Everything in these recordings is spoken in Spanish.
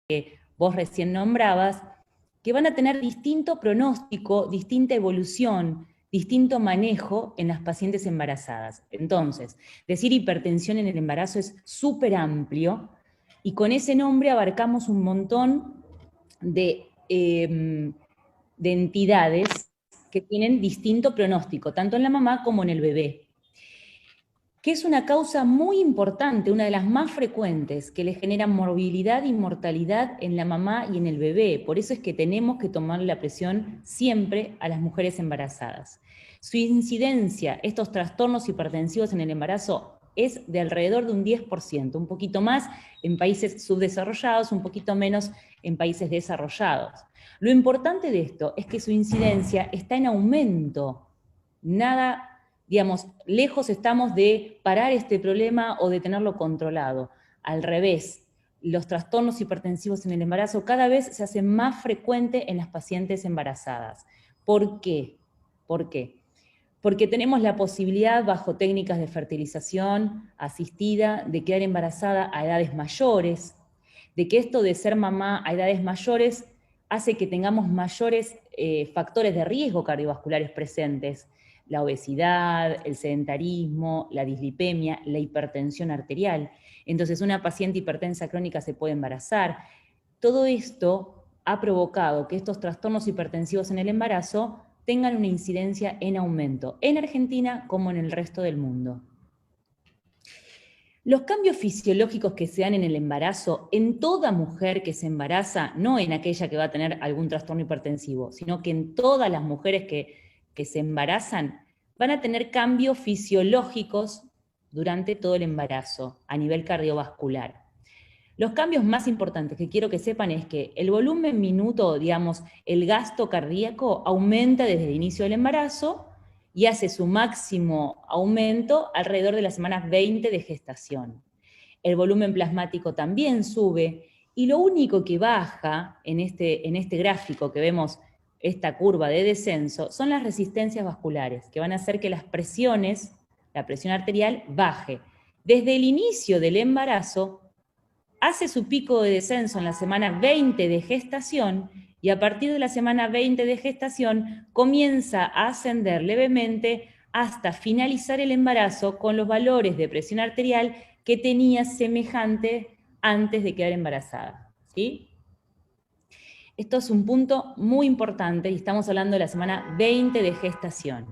que vos recién nombrabas, que van a tener distinto pronóstico, distinta evolución, distinto manejo en las pacientes embarazadas. Entonces, decir hipertensión en el embarazo es súper amplio y con ese nombre abarcamos un montón de entidades que tienen distinto pronóstico, tanto en la mamá como en el bebé, que es una causa muy importante, una de las más frecuentes, que le generan morbilidad y mortalidad en la mamá y en el bebé. Por eso es que tenemos que tomar la presión siempre a las mujeres embarazadas. Su incidencia, estos trastornos hipertensivos en el embarazo, es de alrededor de un 10%, un poquito más en países subdesarrollados, un poquito menos en países desarrollados. Lo importante de esto es que su incidencia está en aumento. Nada, digamos, lejos estamos de parar este problema o de tenerlo controlado. Al revés, los trastornos hipertensivos en el embarazo cada vez se hacen más frecuentes en las pacientes embarazadas. ¿Por qué? ¿Por qué? Porque tenemos la posibilidad, bajo técnicas de fertilización asistida, de quedar embarazada a edades mayores, de que esto de ser mamá a edades mayores hace que tengamos mayores factores de riesgo cardiovasculares presentes, la obesidad, el sedentarismo, la dislipemia, la hipertensión arterial. Entonces, una paciente hipertensa crónica se puede embarazar. Todo esto ha provocado que estos trastornos hipertensivos en el embarazo tengan una incidencia en aumento, en Argentina como en el resto del mundo. Los cambios fisiológicos que se dan en el embarazo, en toda mujer que se embaraza, no en aquella que va a tener algún trastorno hipertensivo, sino que en todas las mujeres que se embarazan, van a tener cambios fisiológicos durante todo el embarazo a nivel cardiovascular. Los cambios más importantes que quiero que sepan es que el volumen minuto, digamos, el gasto cardíaco aumenta desde el inicio del embarazo y hace su máximo aumento alrededor de las semanas 20 de gestación. El volumen plasmático también sube y lo único que baja en este gráfico que vemos, esta curva de descenso, son las resistencias vasculares, que van a hacer que las presiones, la presión arterial, baje. Desde el inicio del embarazo, hace su pico de descenso en la semana 20 de gestación y a partir de la semana 20 de gestación comienza a ascender levemente hasta finalizar el embarazo con los valores de presión arterial que tenía semejante antes de quedar embarazada. ¿Sí? Esto es un punto muy importante y estamos hablando de la semana 20 de gestación.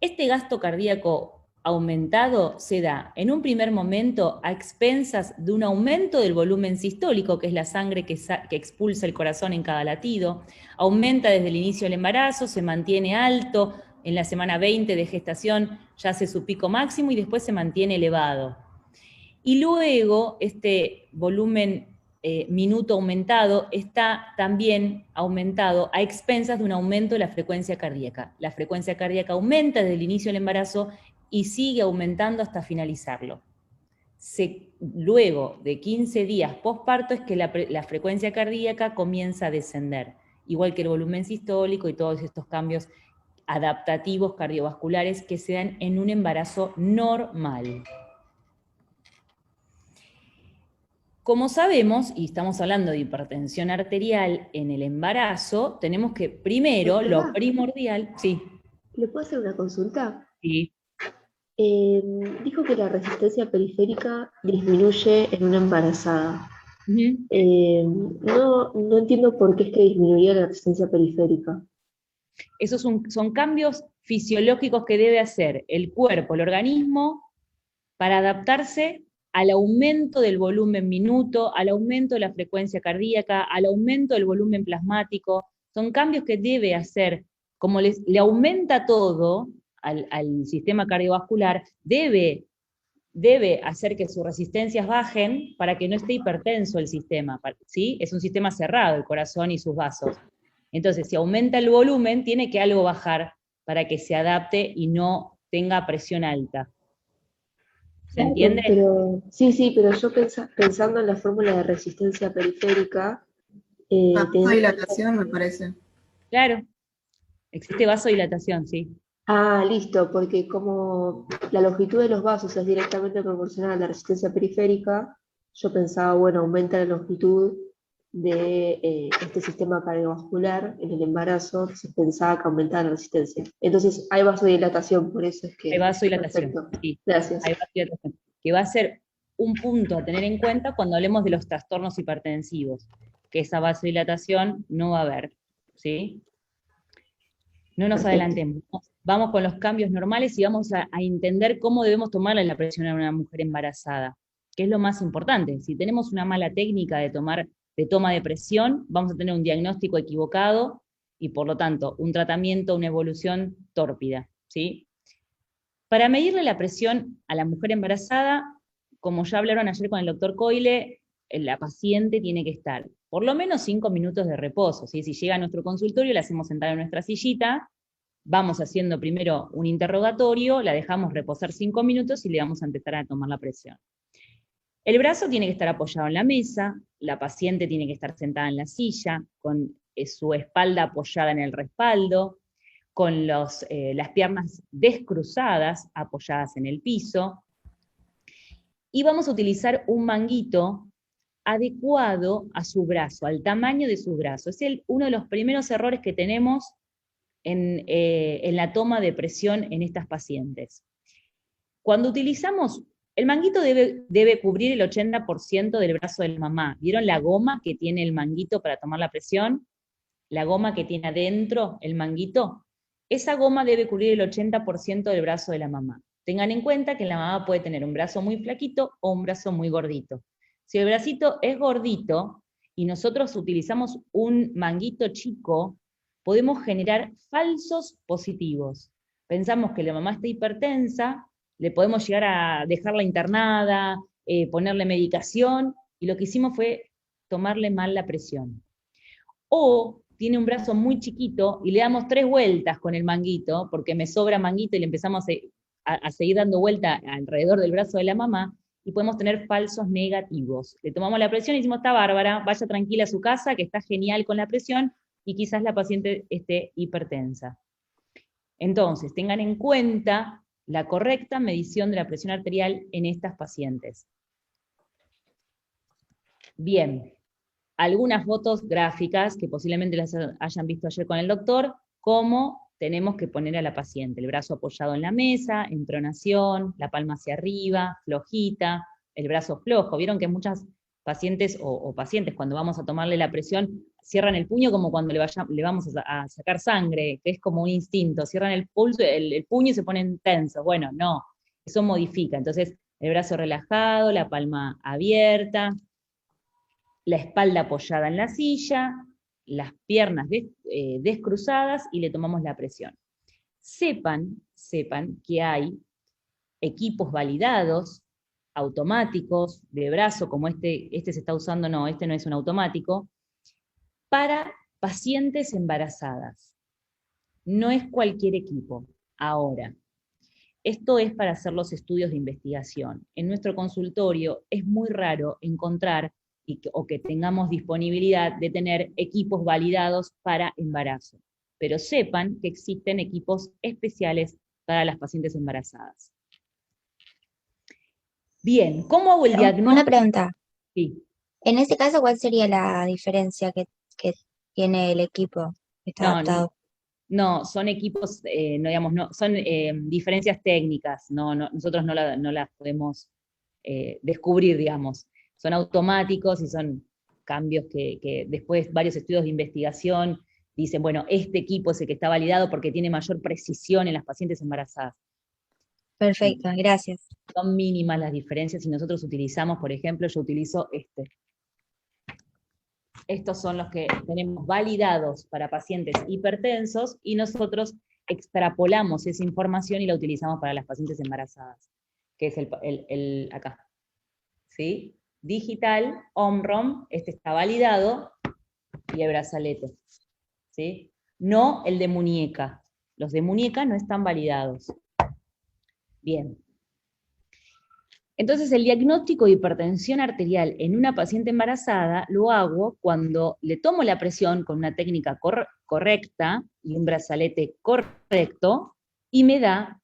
Este gasto cardíaco aumentado se da en un primer momento a expensas de un aumento del volumen sistólico, que es la sangre que expulsa el corazón en cada latido, aumenta desde el inicio del embarazo, se mantiene alto, en la semana 20 de gestación ya hace su pico máximo y después se mantiene elevado. Y luego este volumen minuto aumentado está también aumentado a expensas de un aumento de la frecuencia cardíaca. La frecuencia cardíaca aumenta desde el inicio del embarazo y sigue aumentando hasta finalizarlo. Luego de 15 días postparto es que la frecuencia cardíaca comienza a descender, igual que el volumen sistólico y todos estos cambios adaptativos cardiovasculares que se dan en un embarazo normal. Como sabemos, y estamos hablando de hipertensión arterial en el embarazo, tenemos que primero, lo primordial, sí. ¿Le puedo hacer una consulta? Sí. Dijo que la resistencia periférica disminuye en una embarazada. No entiendo por qué es que disminuiría la resistencia periférica. Esos son cambios fisiológicos que debe hacer el cuerpo, el organismo, para adaptarse al aumento del volumen minuto, al aumento de la frecuencia cardíaca, al aumento del volumen plasmático. Son cambios que debe hacer. Como le aumenta todo al sistema cardiovascular, debe hacer que sus resistencias bajen para que no esté hipertenso el sistema, ¿sí? Es un sistema cerrado, el corazón y sus vasos. Entonces, si aumenta el volumen, tiene que algo bajar para que se adapte y no tenga presión alta. ¿Se entiende? Sí, pero yo pensando en la fórmula de resistencia periférica... vasodilatación, me parece. Claro, existe vasodilatación, sí. Ah, listo, porque como la longitud de los vasos es directamente proporcional a la resistencia periférica, yo pensaba, bueno, aumenta la longitud de este sistema cardiovascular en el embarazo, se pensaba que aumentaba la resistencia. Entonces hay vasodilatación, por eso es que... Hay vasodilatación, Perfecto. sí. Gracias. Hay vasodilatación, que va a ser un punto a tener en cuenta cuando hablemos de los trastornos hipertensivos, que esa vasodilatación no va a haber, ¿sí? No nos Perfecto. adelantemos. Vamos con los cambios normales y vamos a entender cómo debemos tomarle la presión a una mujer embarazada, que es lo más importante. Si tenemos una mala técnica de toma de presión, vamos a tener un diagnóstico equivocado y por lo tanto un tratamiento, una evolución tórpida, ¿sí? Para medirle la presión a la mujer embarazada, como ya hablaron ayer con el doctor Coyle, la paciente tiene que estar por lo menos 5 minutos de reposo, ¿sí? Si llega a nuestro consultorio, la hacemos sentar en nuestra sillita, vamos haciendo primero un interrogatorio, la dejamos reposar 5 minutos y le vamos a empezar a tomar la presión. El brazo tiene que estar apoyado en la mesa, la paciente tiene que estar sentada en la silla, con su espalda apoyada en el respaldo, con las piernas descruzadas, apoyadas en el piso, y vamos a utilizar un manguito adecuado a su brazo, al tamaño de su brazo. Es uno de los primeros errores que tenemos en la toma de presión en estas pacientes. Cuando utilizamos, el manguito debe cubrir el 80% del brazo de la mamá. ¿Vieron la goma que tiene el manguito para tomar la presión? La goma que tiene adentro el manguito. Esa goma debe cubrir el 80% del brazo de la mamá. Tengan en cuenta que la mamá puede tener un brazo muy flaquito o un brazo muy gordito. Si el bracito es gordito y nosotros utilizamos un manguito chico, podemos generar falsos positivos. Pensamos que la mamá está hipertensa, le podemos llegar a dejarla internada, ponerle medicación, y lo que hicimos fue tomarle mal la presión. O tiene un brazo muy chiquito y le damos 3 vueltas con el manguito, porque me sobra manguito y le empezamos a seguir dando vuelta alrededor del brazo de la mamá, y podemos tener falsos negativos. Le tomamos la presión y decimos, está bárbara, vaya tranquila a su casa, que está genial con la presión, y quizás la paciente esté hipertensa. Entonces, tengan en cuenta la correcta medición de la presión arterial en estas pacientes. Bien, algunas fotos gráficas que posiblemente las hayan visto ayer con el doctor, cómo tenemos que poner a la paciente, el brazo apoyado en la mesa, en pronación, la palma hacia arriba, flojita, el brazo flojo. Vieron que muchas pacientes o pacientes cuando vamos a tomarle la presión cierran el puño como cuando le vamos a sacar sangre, que es como un instinto, cierran el puño y se ponen tensos. Bueno, no, eso modifica. Entonces, el brazo relajado, la palma abierta, la espalda apoyada en la silla, las piernas descruzadas y le tomamos la presión. Sepan que hay equipos validados, automáticos, de brazo, como este se está usando, no, este no es un automático, para pacientes embarazadas. No es cualquier equipo. Ahora, esto es para hacer los estudios de investigación. En nuestro consultorio es muy raro encontrar o que tengamos disponibilidad de tener equipos validados para embarazo. Pero sepan que existen equipos especiales para las pacientes embarazadas. Bien, ¿cómo hago el diagnóstico? Una pregunta. Sí. En ese caso, ¿cuál sería la diferencia que tiene el equipo que está adaptado? No, son equipos, no, digamos, no, son diferencias técnicas, nosotros no las podemos descubrir, digamos. Son automáticos y son cambios que después varios estudios de investigación dicen, bueno, este equipo es el que está validado porque tiene mayor precisión en las pacientes embarazadas. Perfecto, gracias. Son mínimas las diferencias y nosotros utilizamos, por ejemplo, yo utilizo este. Estos son los que tenemos validados para pacientes hipertensos y nosotros extrapolamos esa información y la utilizamos para las pacientes embarazadas, que es el acá. ¿Sí? Digital, OMROM, este está validado, y el brazalete. ¿Sí? No el de muñeca. Los de muñeca no están validados. Bien. Entonces, el diagnóstico de hipertensión arterial en una paciente embarazada lo hago cuando le tomo la presión con una técnica correcta y un brazalete correcto, y me da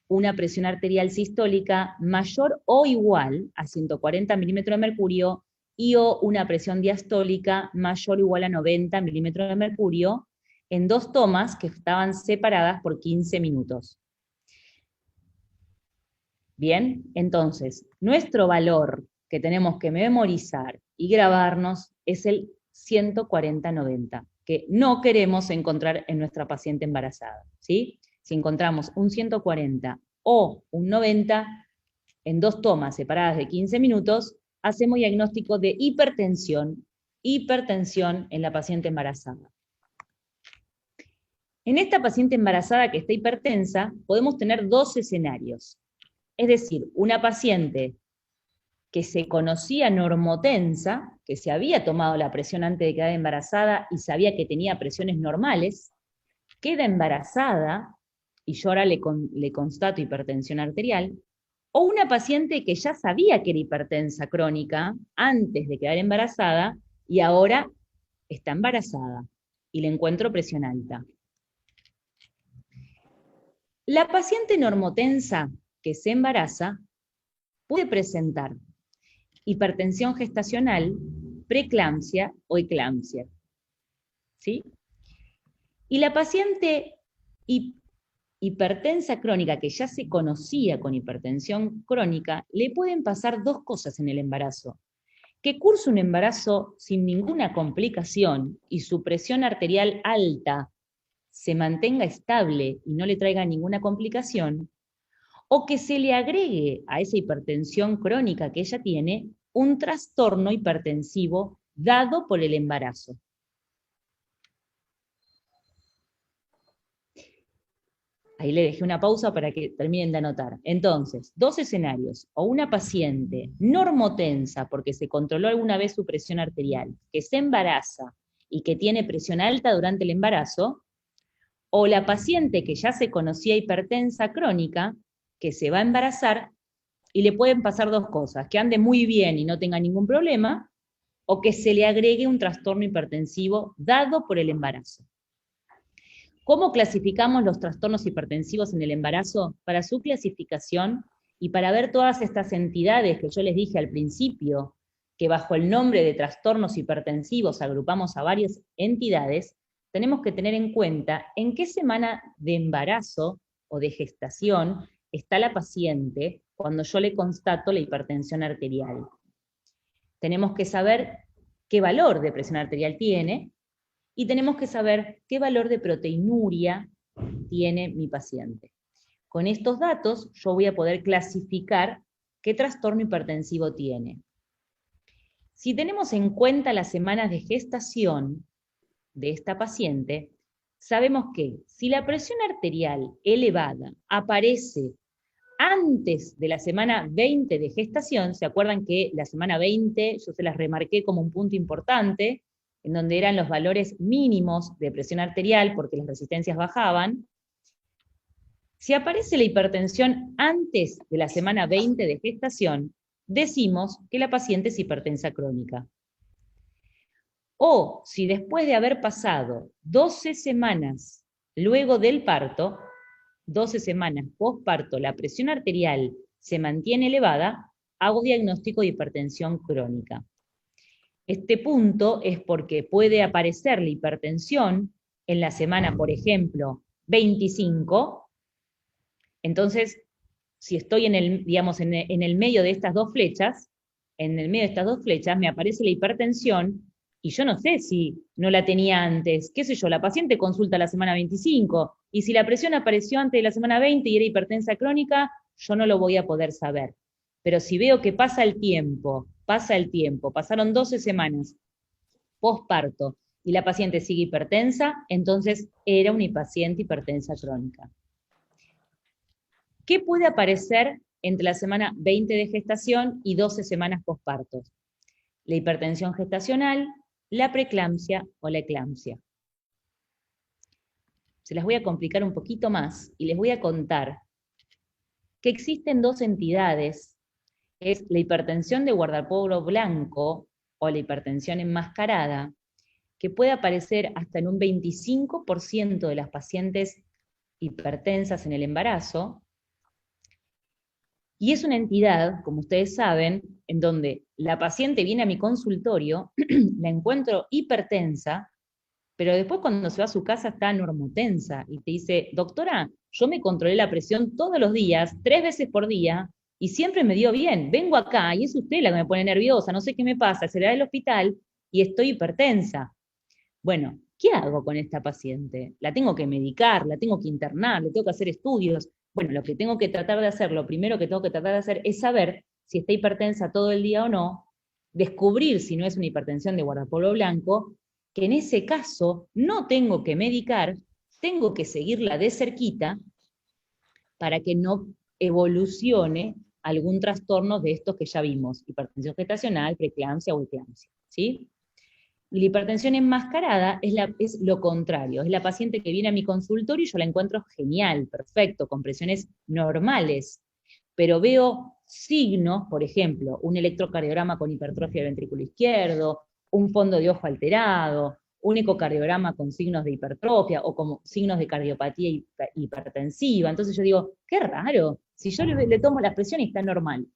una presión arterial sistólica mayor o igual a 140 milímetros de mercurio y o una presión diastólica mayor o igual a 90 milímetros de mercurio en 2 tomas que estaban separadas por 15 minutos. Bien, entonces, nuestro valor que tenemos que memorizar y grabarnos es el 140-90, que no queremos encontrar en nuestra paciente embarazada, ¿sí? Si encontramos un 140 o un 90 en 2 tomas separadas de 15 minutos, hacemos diagnóstico de hipertensión en la paciente embarazada. En esta paciente embarazada que está hipertensa, podemos tener 2 escenarios. Es decir, una paciente que se conocía normotensa, que se había tomado la presión antes de quedar embarazada y sabía que tenía presiones normales, queda embarazada, y yo ahora le constato hipertensión arterial, o una paciente que ya sabía que era hipertensa crónica antes de quedar embarazada, y ahora está embarazada, y le encuentro presión alta. La paciente normotensa que se embaraza puede presentar hipertensión gestacional, preeclampsia o eclampsia, ¿sí? Y la paciente hipertensa crónica, que ya se conocía con hipertensión crónica, le pueden pasar 2 cosas en el embarazo. Que curse un embarazo sin ninguna complicación y su presión arterial alta se mantenga estable y no le traiga ninguna complicación, o que se le agregue a esa hipertensión crónica que ella tiene un trastorno hipertensivo dado por el embarazo. Ahí le dejé una pausa para que terminen de anotar. Entonces, 2 escenarios, o una paciente normotensa porque se controló alguna vez su presión arterial, que se embaraza y que tiene presión alta durante el embarazo, o la paciente que ya se conocía hipertensa crónica, que se va a embarazar y le pueden pasar 2 cosas, que ande muy bien y no tenga ningún problema, o que se le agregue un trastorno hipertensivo dado por el embarazo. ¿Cómo clasificamos los trastornos hipertensivos en el embarazo? Para su clasificación y para ver todas estas entidades que yo les dije al principio, que bajo el nombre de trastornos hipertensivos agrupamos a varias entidades, tenemos que tener en cuenta en qué semana de embarazo o de gestación está la paciente cuando yo le constato la hipertensión arterial. Tenemos que saber qué valor de presión arterial tiene y tenemos que saber qué valor de proteinuria tiene mi paciente. Con estos datos yo voy a poder clasificar qué trastorno hipertensivo tiene. Si tenemos en cuenta las semanas de gestación de esta paciente, sabemos que si la presión arterial elevada aparece antes de la semana 20 de gestación, ¿se acuerdan que la semana 20 yo se las remarqué como un punto importante, en donde eran los valores mínimos de presión arterial porque las resistencias bajaban? Si aparece la hipertensión antes de la semana 20 de gestación, decimos que la paciente es hipertensa crónica. O si después de haber pasado 12 semanas luego del parto, 12 semanas postparto, la presión arterial se mantiene elevada, hago diagnóstico de hipertensión crónica. Este punto es porque puede aparecer la hipertensión en la semana, por ejemplo, 25. Entonces, si estoy en el, digamos, en el medio de estas 2 flechas, me aparece la hipertensión, y yo no sé si no la tenía antes, qué sé yo, la paciente consulta la semana 25, y si la presión apareció antes de la semana 20 y era hipertensa crónica, yo no lo voy a poder saber. Pero si veo que pasa el tiempo, pasaron 12 semanas postparto, y la paciente sigue hipertensa, entonces era una paciente hipertensa crónica. ¿Qué puede aparecer entre la semana 20 de gestación y 12 semanas postparto? La hipertensión gestacional, la preeclampsia o la eclampsia. Se las voy a complicar un poquito más y les voy a contar que existen 2 entidades, es la hipertensión de guardapolvo blanco o la hipertensión enmascarada, que puede aparecer hasta en un 25% de las pacientes hipertensas en el embarazo, Y es una entidad, como ustedes saben, en donde la paciente viene a mi consultorio, la encuentro hipertensa, pero después cuando se va a su casa está normotensa y te dice, doctora, yo me controlé la presión todos los días, 3 veces por día, y siempre me dio bien. Vengo acá y es usted la que me pone nerviosa, no sé qué me pasa, se le da el hospital y estoy hipertensa. Bueno, ¿qué hago con esta paciente? ¿La tengo que medicar? ¿La tengo que internar? ¿Le tengo que hacer estudios? Bueno, lo que tengo que tratar de hacer, lo primero que tengo que tratar de hacer es saber si está hipertensa todo el día o no, descubrir si no es una hipertensión de guardapolvo blanco, que en ese caso no tengo que medicar, tengo que seguirla de cerquita para que no evolucione algún trastorno de estos que ya vimos, hipertensión gestacional, preeclampsia o eclampsia, ¿sí? Y la hipertensión enmascarada es lo contrario, es la paciente que viene a mi consultorio y yo la encuentro genial, perfecto, con presiones normales, pero veo signos, por ejemplo, un electrocardiograma con hipertrofia del ventrículo izquierdo, un fondo de ojo alterado, un ecocardiograma con signos de hipertrofia o como signos de cardiopatía hipertensiva. Entonces yo digo, qué raro, si yo le tomo la presión y está normal.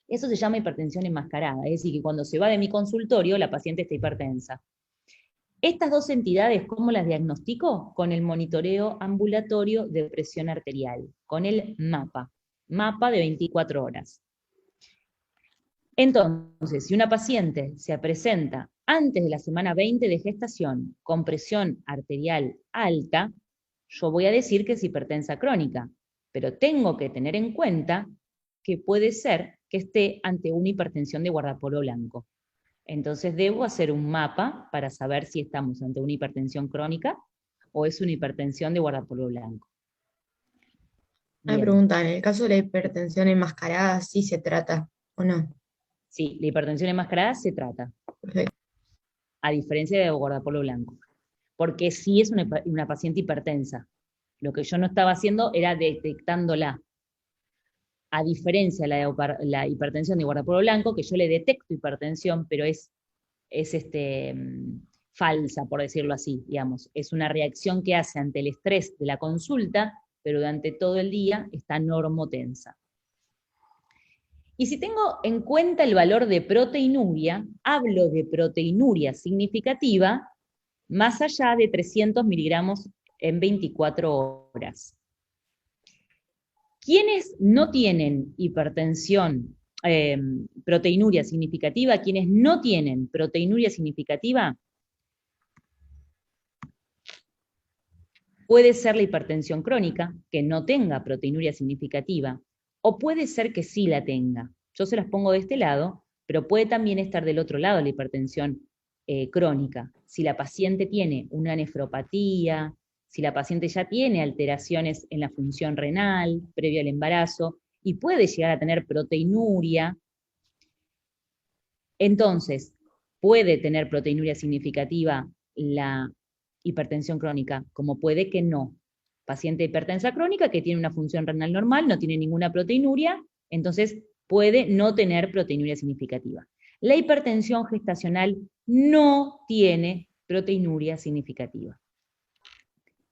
Eso se llama hipertensión enmascarada, es decir, que cuando se va de mi consultorio, la paciente está hipertensa. Estas dos entidades, ¿cómo las diagnostico? Con el monitoreo ambulatorio de presión arterial, con el MAPA de 24 horas. Entonces, si una paciente se presenta antes de la semana 20 de gestación con presión arterial alta, yo voy a decir que es hipertensa crónica, pero tengo que tener en cuenta que puede ser que esté ante una hipertensión de guardapolvo blanco. Entonces debo hacer un mapa para saber si estamos ante una hipertensión crónica o es una hipertensión de guardapolvo blanco. Una Bien. pregunta, ¿en el caso de la hipertensión enmascarada sí se trata o no? Sí, la hipertensión enmascarada se trata, Perfecto. a diferencia de guardapolvo blanco, porque sí es una paciente hipertensa. Lo que yo no estaba haciendo era detectándola. A diferencia de la hipertensión de guardapolvo blanco, que yo le detecto hipertensión, pero es falsa, por decirlo así, digamos. Es una reacción que hace ante el estrés de la consulta, pero durante todo el día está normotensa. Y si tengo en cuenta el valor de proteinuria, hablo de proteinuria significativa más allá de 300 miligramos en 24 horas. ¿Quiénes no tienen hipertensión, proteinuria significativa? ¿Quiénes no tienen proteinuria significativa? Puede ser la hipertensión crónica, que no tenga proteinuria significativa, o puede ser que sí la tenga. Yo se las pongo de este lado, pero puede también estar del otro lado la hipertensión crónica. Si la paciente tiene una nefropatía, si la paciente ya tiene alteraciones en la función renal previo al embarazo y puede llegar a tener proteinuria, entonces puede tener proteinuria significativa la hipertensión crónica, como puede que no. Paciente hipertensa crónica que tiene una función renal normal, no tiene ninguna proteinuria, entonces puede no tener proteinuria significativa. La hipertensión gestacional no tiene proteinuria significativa.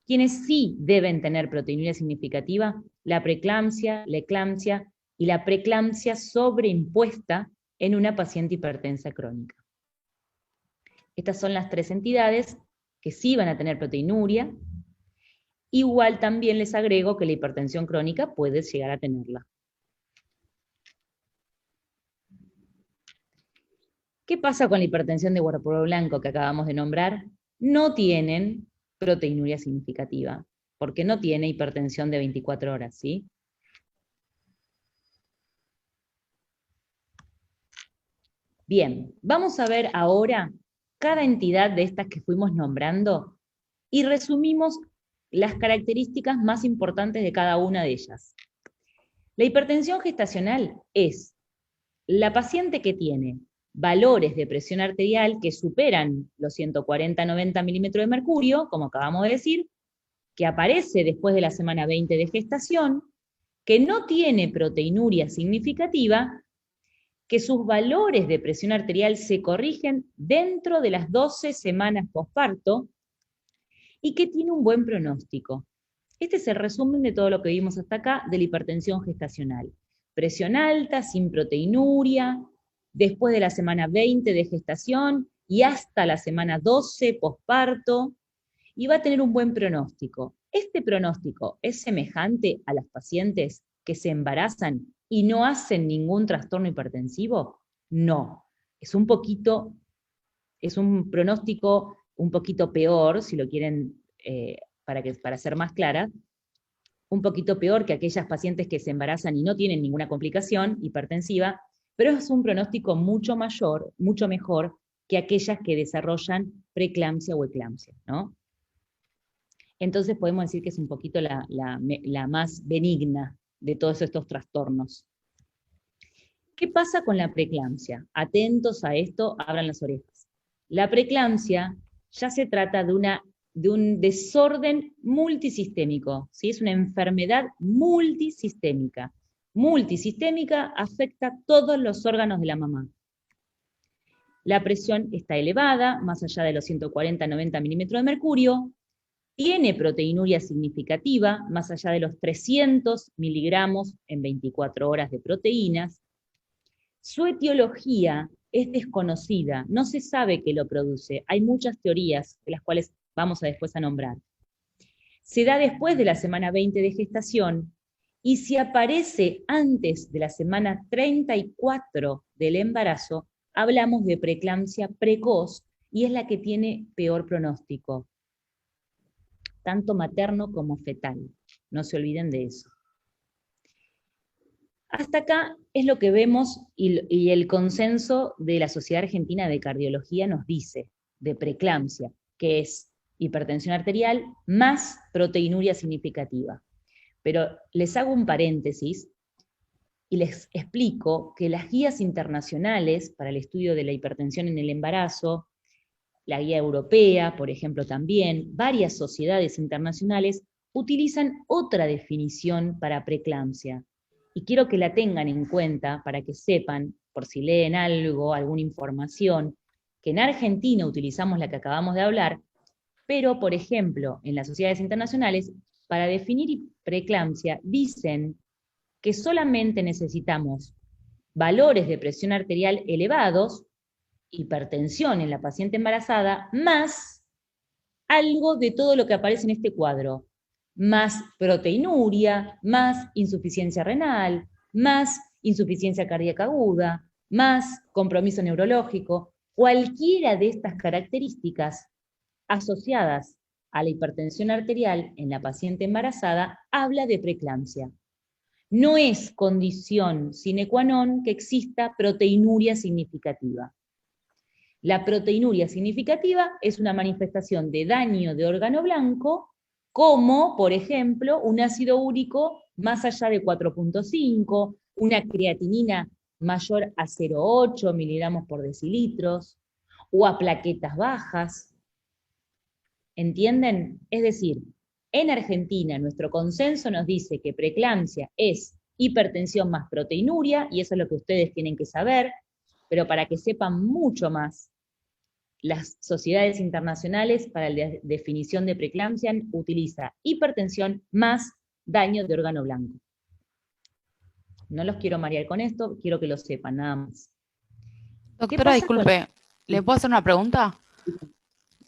Quienes sí deben tener proteinuria significativa, la preeclampsia, la eclampsia y la preeclampsia sobreimpuesta en una paciente hipertensa crónica. Estas son las tres entidades que sí van a tener proteinuria. Igual también les agrego que la hipertensión crónica puede llegar a tenerla. ¿Qué pasa con la hipertensión de guardapolvo blanco que acabamos de nombrar? No tienen proteinuria significativa, porque no tiene hipertensión de 24 horas, ¿sí? Bien, vamos a ver ahora cada entidad de estas que fuimos nombrando y resumimos las características más importantes de cada una de ellas. La hipertensión gestacional es la paciente que tiene valores de presión arterial que superan los 140-90 milímetros de mercurio, como acabamos de decir, que aparece después de la semana 20 de gestación, que no tiene proteinuria significativa, que sus valores de presión arterial se corrigen dentro de las 12 semanas posparto y que tiene un buen pronóstico. Este es el resumen de todo lo que vimos hasta acá de la hipertensión gestacional. Presión alta, sin proteinuria, después de la semana 20 de gestación y hasta la semana 12 posparto, y va a tener un buen pronóstico. ¿Este pronóstico es semejante a las pacientes que se embarazan y no hacen ningún trastorno hipertensivo? No. Es un pronóstico un poquito peor, si lo quieren, para ser más clara, un poquito peor que aquellas pacientes que se embarazan y no tienen ninguna complicación hipertensiva, pero es un pronóstico mucho mayor, mucho mejor que aquellas que desarrollan preeclampsia o eclampsia, ¿no? Entonces podemos decir que es un poquito la más benigna de todos estos trastornos. ¿Qué pasa con la preeclampsia? Atentos a esto, abran las orejas. La preeclampsia ya se trata de un desorden multisistémico, ¿sí? Es una enfermedad multisistémica. Multisistémica afecta todos los órganos de la mamá. La presión está elevada, más allá de los 140-90 milímetros de mercurio, tiene proteinuria significativa, más allá de los 300 miligramos en 24 horas de proteínas. Su etiología es desconocida, no se sabe qué lo produce. Hay muchas teorías, de las cuales vamos a después a nombrar. Se da después de la semana 20 de gestación, y si aparece antes de la semana 34 del embarazo, hablamos de preeclampsia precoz, y es la que tiene peor pronóstico, tanto materno como fetal. No se olviden de eso. Hasta acá es lo que vemos y el consenso de la Sociedad Argentina de Cardiología nos dice de preeclampsia, que es hipertensión arterial más proteinuria significativa. Pero les hago un paréntesis y les explico que las guías internacionales para el estudio de la hipertensión en el embarazo, la guía europea, por ejemplo, también, varias sociedades internacionales utilizan otra definición para preeclampsia. Y quiero que la tengan en cuenta para que sepan, por si leen algo, alguna información, que en Argentina utilizamos la que acabamos de hablar, pero, por ejemplo, en las sociedades internacionales, para definir preeclampsia, dicen que solamente necesitamos valores de presión arterial elevados, hipertensión en la paciente embarazada, más algo de todo lo que aparece en este cuadro, más proteinuria, más insuficiencia renal, más insuficiencia cardíaca aguda, más compromiso neurológico, cualquiera de estas características asociadas a la hipertensión arterial en la paciente embarazada habla de preeclampsia. No es condición sine qua non que exista proteinuria significativa. La proteinuria significativa es una manifestación de daño de órgano blanco, como, por ejemplo, un ácido úrico más allá de 4.5, una creatinina mayor a 0,8 miligramos por decilitros, o a plaquetas bajas. ¿Entienden? Es decir, en Argentina nuestro consenso nos dice que preeclampsia es hipertensión más proteinuria, y eso es lo que ustedes tienen que saber, pero para que sepan mucho más, las sociedades internacionales para la definición de preeclampsia utiliza hipertensión más daño de órgano blanco. No los quiero marear con esto, quiero que lo sepan, nada más. Doctora, disculpe, ¿le puedo hacer una pregunta?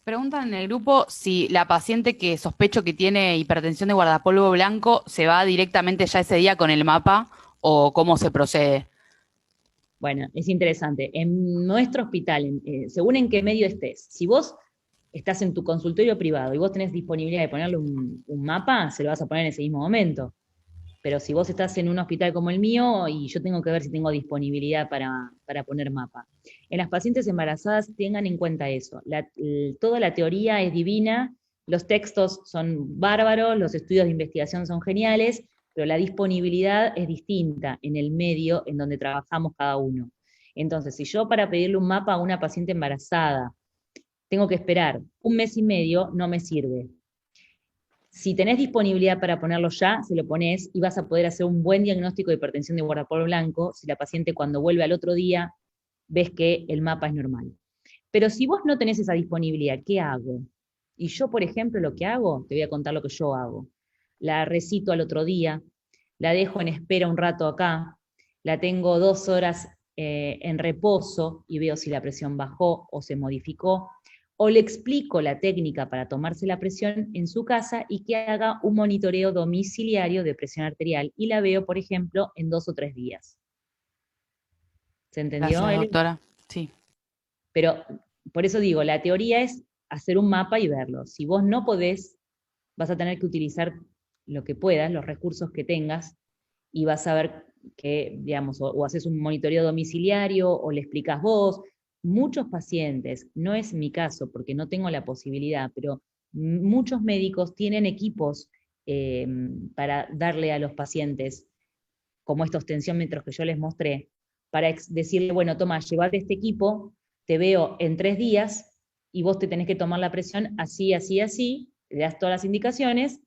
Preguntan en el grupo si la paciente que sospecho que tiene hipertensión de guardapolvo blanco se va directamente ya ese día con el mapa o cómo se procede. Bueno, es interesante. En nuestro hospital, según en qué medio estés, si vos estás en tu consultorio privado y vos tenés disponibilidad de ponerle un mapa, se lo vas a poner en ese mismo momento. Pero si vos estás en un hospital como el mío, y yo tengo que ver si tengo disponibilidad para poner mapa. En las pacientes embarazadas tengan en cuenta eso. Toda la teoría es divina, los textos son bárbaros, los estudios de investigación son geniales, pero la disponibilidad es distinta en el medio en donde trabajamos cada uno. Entonces, si yo para pedirle un mapa a una paciente embarazada tengo que esperar 1 mes y medio, no me sirve. Si tenés disponibilidad para ponerlo ya, se lo ponés y vas a poder hacer un buen diagnóstico de hipertensión de guardapolvo blanco si la paciente cuando vuelve al otro día ves que el mapa es normal. Pero si vos no tenés esa disponibilidad, ¿qué hago? Y yo, por ejemplo, lo que hago, te voy a contar lo que yo hago. la recito al otro día, la dejo en espera un rato acá, la tengo 2 horas en reposo y veo si la presión bajó o se modificó, o le explico la técnica para tomarse la presión en su casa y que haga un monitoreo domiciliario de presión arterial, y la veo, por ejemplo, en 2 o 3 días. ¿Se entendió, Gracias, Eli? doctora. Sí. Pero por eso digo, la teoría es hacer un mapa y verlo. Si vos no podés, vas a tener que utilizar lo que puedas, los recursos que tengas, y vas a ver que, digamos, o haces un monitoreo domiciliario, o le explicas vos. Muchos pacientes, no es mi caso porque no tengo la posibilidad, pero muchos médicos tienen equipos para darle a los pacientes, como estos tensiómetros que yo les mostré, para decirle, bueno, toma, llevate este equipo, te veo en 3 días, y vos te tenés que tomar la presión así, así, así, le das todas las indicaciones,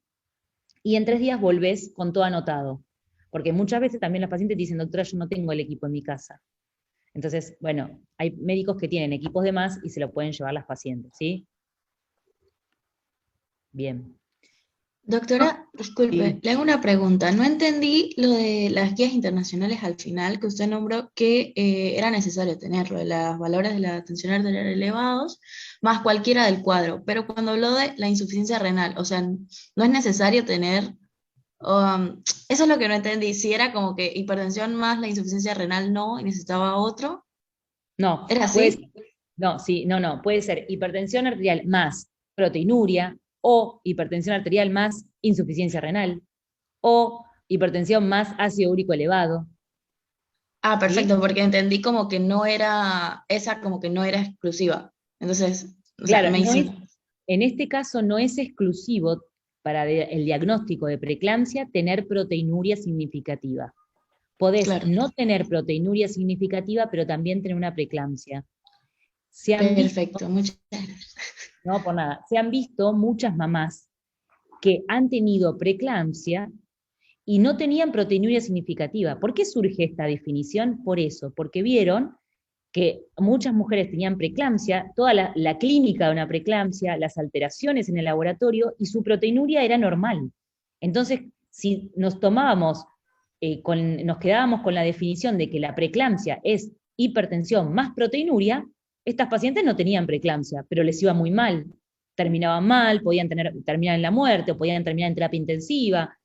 y en 3 días volvés con todo anotado. Porque muchas veces también los pacientes dicen, doctora, yo no tengo el equipo en mi casa. Entonces, bueno, hay médicos que tienen equipos de más y se lo pueden llevar las pacientes, ¿sí? Bien. Doctora, disculpe, Sí. le hago una pregunta. No entendí lo de las guías internacionales al final, que usted nombró que era necesario tenerlo, de los valores de la tensión arterial elevados, más cualquiera del cuadro. Pero cuando habló de la insuficiencia renal, o sea, no es necesario tener, eso es lo que no entendí, si era como que hipertensión más la insuficiencia renal no, y necesitaba otro. No, ¿Era puede, así? no, sí, no, puede ser hipertensión arterial más proteinuria, o hipertensión arterial más insuficiencia renal, o hipertensión más ácido úrico elevado, Ah, ¿sí? perfecto, porque entendí como que no era, esa como que no era exclusiva. Entonces, o sea, Claro, me no hizo... es, en este caso no es exclusivo para el diagnóstico de preeclampsia tener proteinuria significativa. Podés Claro, no tener proteinuria significativa, pero también tener una preeclampsia. Se han visto, perfecto, muchas gracias. no por nada, se han visto muchas mamás que han tenido preeclampsia y no tenían proteinuria significativa. ¿Por qué surge esta definición? Por eso, porque vieron que muchas mujeres tenían preeclampsia, toda la clínica de una preeclampsia, las alteraciones en el laboratorio, y su proteinuria era normal. Entonces, si nos tomábamos, nos quedábamos con la definición de que la preeclampsia es hipertensión más proteinuria, estas pacientes no tenían preeclampsia, pero les iba muy mal. Terminaban mal, podían terminar en la muerte, o podían terminar en terapia intensiva.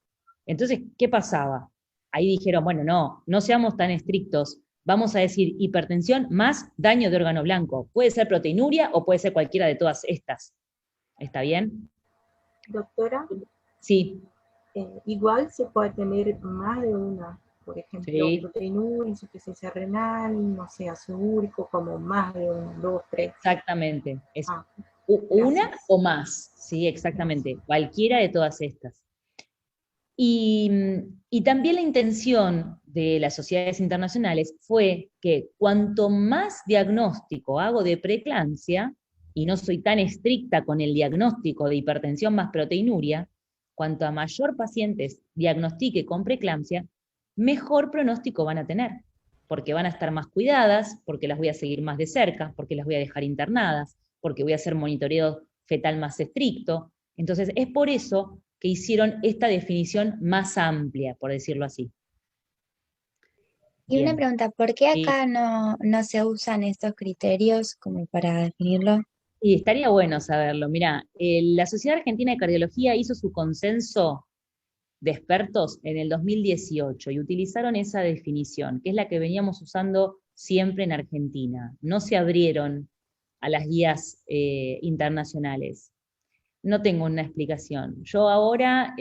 Entonces, ¿qué pasaba? Ahí dijeron, bueno, no seamos tan estrictos, vamos a decir hipertensión más daño de órgano blanco. Puede ser proteinuria o puede ser cualquiera de todas estas. ¿Está bien? Doctora, Sí, igual se puede tener más de una, por ejemplo, sí, proteinuria, insuficiencia renal, no sé, ácido úrico, como más de una, dos, tres. exactamente. Es Ah, una gracias. o más, sí, exactamente. Cualquiera de todas estas. Y, y también la intención de las sociedades internacionales fue que cuanto más diagnóstico hago de preeclampsia, y no soy tan estricta con el diagnóstico de hipertensión más proteinuria, cuanto a mayor pacientes diagnostique con preeclampsia, mejor pronóstico van a tener, porque van a estar más cuidadas, porque las voy a seguir más de cerca, porque las voy a dejar internadas, porque voy a hacer monitoreo fetal más estricto. Entonces, es por eso que hicieron esta definición más amplia, por decirlo así. Y una Bien. pregunta, ¿por qué Sí. acá no se usan estos criterios como para definirlo? Y estaría bueno saberlo. Mirá, la Sociedad Argentina de Cardiología hizo su consenso de expertos en el 2018 y utilizaron esa definición, que es la que veníamos usando siempre en Argentina. No se abrieron a las guías internacionales. No tengo una explicación. Yo ahora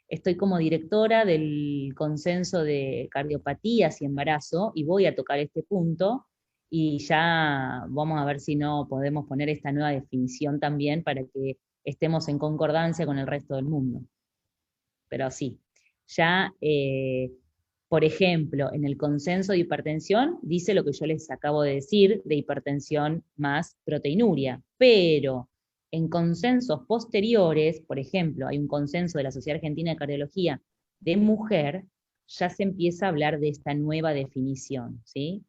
estoy como directora del consenso de cardiopatías y embarazo y voy a tocar este punto, y ya vamos a ver si no podemos poner esta nueva definición también para que estemos en concordancia con el resto del mundo. Pero sí, ya, por ejemplo, en el consenso de hipertensión dice lo que yo les acabo de decir de hipertensión más proteinuria, pero en consensos posteriores, por ejemplo, hay un consenso de la Sociedad Argentina de Cardiología de mujer, ya se empieza a hablar de esta nueva definición, ¿sí?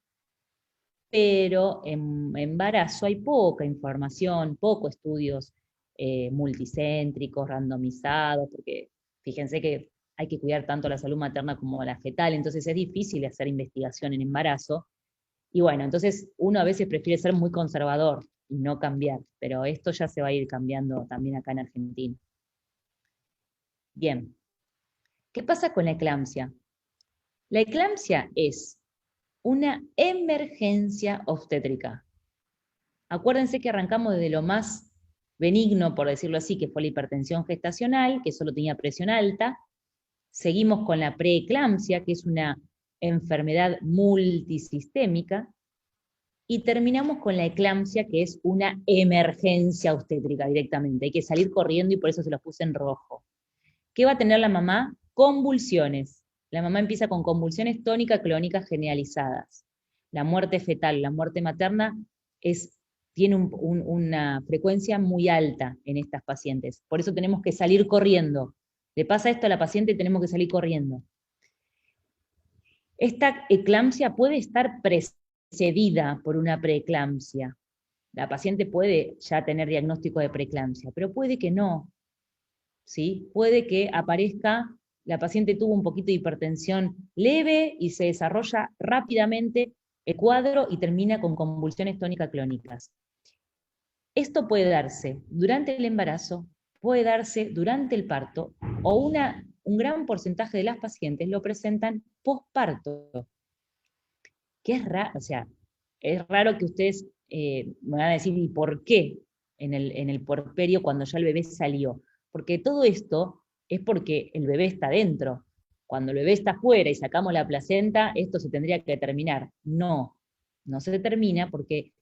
Pero en embarazo hay poca información, pocos estudios multicéntricos, randomizados, porque fíjense que hay que cuidar tanto la salud materna como la fetal, entonces es difícil hacer investigación en embarazo. Y bueno, entonces uno a veces prefiere ser muy conservador y no cambiar, pero esto ya se va a ir cambiando también acá en Argentina. Bien, ¿qué pasa con la eclampsia? La eclampsia es una emergencia obstétrica. Acuérdense que arrancamos desde lo más benigno, por decirlo así, que fue la hipertensión gestacional, que solo tenía presión alta. Seguimos con la preeclampsia, que es una enfermedad multisistémica. Y terminamos con la eclampsia, que es una emergencia obstétrica directamente. Hay que salir corriendo y por eso se los puse en rojo. ¿Qué va a tener la mamá? Convulsiones. La mamá empieza con convulsiones tónicas clónicas generalizadas. La muerte fetal, la muerte materna tiene una frecuencia muy alta en estas pacientes. Por eso tenemos que salir corriendo. Le pasa esto a la paciente y tenemos que salir corriendo. Esta eclampsia puede estar precedida por una preeclampsia. La paciente puede ya tener diagnóstico de preeclampsia, pero puede que no. ¿Sí? Puede que aparezca, la paciente tuvo un poquito de hipertensión leve y se desarrolla rápidamente el cuadro y termina con convulsiones tónicas clónicas. Esto puede darse durante el embarazo, puede darse durante el parto, o un gran porcentaje de las pacientes lo presentan posparto. Que es raro, o sea, es raro que ustedes me van a decir, ¿y por qué en el puerperio cuando ya el bebé salió? Porque todo esto es porque el bebé está dentro. Cuando el bebé está afuera y sacamos la placenta, esto se tendría que terminar. No, no se termina porque,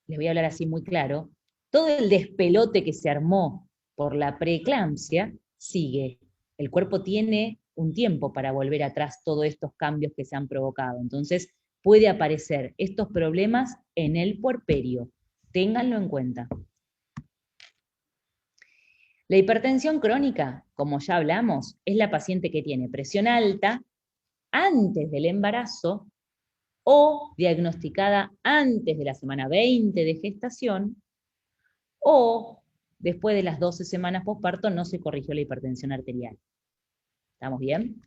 les voy a hablar así muy claro, todo el despelote que se armó por la preeclampsia sigue. El cuerpo tiene un tiempo para volver atrás todos estos cambios que se han provocado. Entonces, puede aparecer estos problemas en el puerperio. Ténganlo en cuenta. La hipertensión crónica, como ya hablamos, es la paciente que tiene presión alta antes del embarazo o diagnosticada antes de la semana 20 de gestación o después de las 12 semanas posparto no se corrigió la hipertensión arterial. ¿Estamos bien?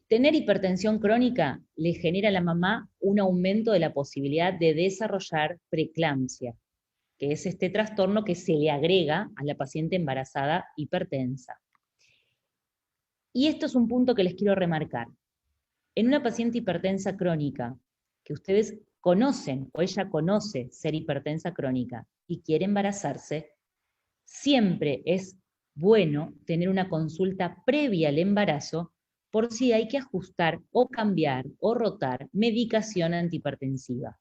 Tener hipertensión crónica le genera a la mamá un aumento de la posibilidad de desarrollar preeclampsia, que es este trastorno que se le agrega a la paciente embarazada hipertensa. Y esto es un punto que les quiero remarcar. En una paciente hipertensa crónica, que ustedes conocen, o ella conoce ser hipertensa crónica, y quiere embarazarse, siempre es bueno tener una consulta previa al embarazo por si hay que ajustar o cambiar o rotar medicación antihipertensiva.